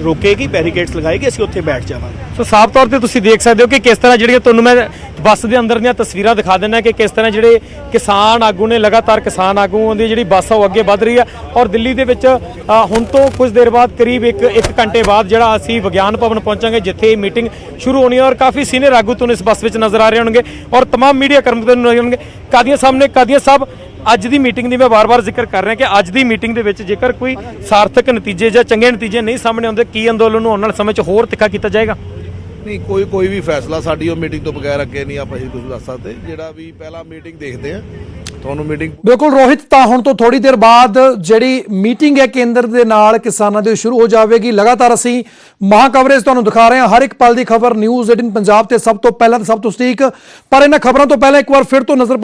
ਰੋਕੇਗੀ ਬੈਰੀਕੇਡਸ ਲਗਾਏਗੀ, ਅਸੀਂ ਉੱਥੇ ਬੈਠ ਜਾਵਾਂਗੇ। ਸੋ ਸਾਫ਼ ਤੌਰ ਤੇ ਤੁਸੀਂ ਦੇਖ ਸਕਦੇ ਹੋ ਕਿ ਕਿਸ ਤਰ੍ਹਾਂ ਜਿਹੜੀਆਂ ਤੁਹਾਨੂੰ ਮੈਂ ਬੱਸ ਦੇ ਅੰਦਰ ਦੀਆਂ ਤਸਵੀਰਾਂ ਦਿਖਾ ਦਿੰਦਾ ਕਿ ਕਿਸ ਤਰ੍ਹਾਂ ਜਿਹੜੇ ਕਿਸਾਨ ਆਗੂ ਨੇ, ਲਗਾਤਾਰ ਕਿਸਾਨ ਆਗੂਆਂ ਦੀ ਜਿਹੜੀ ਬੱਸ ਆ ਉਹ ਅੱਗੇ ਵੱਧ ਰਹੀ ਹੈ। ਔਰ ਦਿੱਲੀ ਦੇ ਵਿੱਚ ਹੁਣ ਤੋਂ ਕੁਝ ਦੇਰ ਬਾਅਦ ਕਰੀਬ ਇੱਕ ਘੰਟੇ ਬਾਅਦ ਜਿਹੜਾ ਅਸੀਂ ਵਿਗਿਆਨ ਭਵਨ ਪਹੁੰਚਾਂਗੇ ਜਿੱਥੇ ਇਹ ਮੀਟਿੰਗ ਸ਼ੁਰੂ ਹੋਣੀ ਹੈ। ਔਰ ਕਾਫੀ ਸੀਨੀਅਰ ਆਗੂ ਤੁਹਾਨੂੰ ਇਸ ਬੱਸ ਵਿੱਚ ਨਜ਼ਰ ਆ ਰਹੇ ਹੋਣਗੇ ਔਰ तमाम ਮੀਡੀਆ ਕਰਮਚਾਰੀ ਨਜ਼ਰ ਆਉਣਗੇ। ਕਾਦੀਆਂ ਸਾਹਿਬ ਅੱਜ ਦੀ ਮੀਟਿੰਗ ਦੀ ਮੈਂ ਵਾਰ-ਵਾਰ ਜ਼ਿਕਰ ਕਰ ਰਿਹਾ ਕਿ ਅੱਜ ਦੀ ਮੀਟਿੰਗ ਦੇ ਵਿੱਚ ਜੇਕਰ ਕੋਈ ਸਾਰਥਕ ਨਤੀਜੇ ਜਾਂ ਚੰਗੇ ਨਤੀਜੇ ਨਹੀਂ ਸਾਹਮਣੇ ਆਉਂਦੇ, ਕੀ ਅੰਦੋਲਨ ਨੂੰ ਆਉਣ ਵਾਲੇ ਸਮੇਂ 'ਚ ਹੋਰ ਤਿੱਖਾ ਕੀਤਾ ਜਾਏਗਾ? ਨਹੀਂ, ਕੋਈ ਵੀ ਫੈਸਲਾ ਸਾਡੀ ਉਹ ਮੀਟਿੰਗ ਤੋਂ ਬਗੈਰ ਅੱਗੇ ਨਹੀਂ ਆਪਾਂ ਕੁਝ ਦੱਸ ਸਕਦੇ। ਜਿਹੜਾ ਵੀ ਪਹਿਲਾ ਮੀਟਿੰਗ ਦੇਖਦੇ ਆ ਤੁਹਾਨੂੰ ਮੀਟਿੰਗ। ਬਿਲਕੁਲ ਰੋਹਿਤ, ਤਾਂ ਹੁਣ ਤੋਂ ਥੋੜੀ ਦੇਰ ਬਾਅਦ ਜਿਹੜੀ ਮੀਟਿੰਗ ਹੈ ਕੇਂਦਰ ਦੇ ਨਾਲ ਕਿਸਾਨਾਂ ਦੀ ਸ਼ੁਰੂ ਹੋ ਜਾਵੇਗੀ। ਲਗਾਤਾਰ ਅਸੀਂ ਮਹਾ ਕਵਰੇਜ ਤੁਹਾਨੂੰ ਦਿਖਾ ਰਹੇ ਹਾਂ, ਹਰ ਇੱਕ ਪਲ ਦੀ ਖਬਰ ਨਿਊਜ਼ 18 ਪੰਜਾਬ ਤੇ ਸਭ ਤੋਂ ਪਹਿਲਾਂ ਤੇ ਸਭ ਤੋਂ ਸਟੀਕ। ਪਰ ਇਹਨਾਂ ਖਬਰਾਂ ਤੋਂ ਪਹਿਲਾਂ ਇੱਕ ਵਾਰ ਫਿਰ ਤੋਂ ਨਜ਼ਰ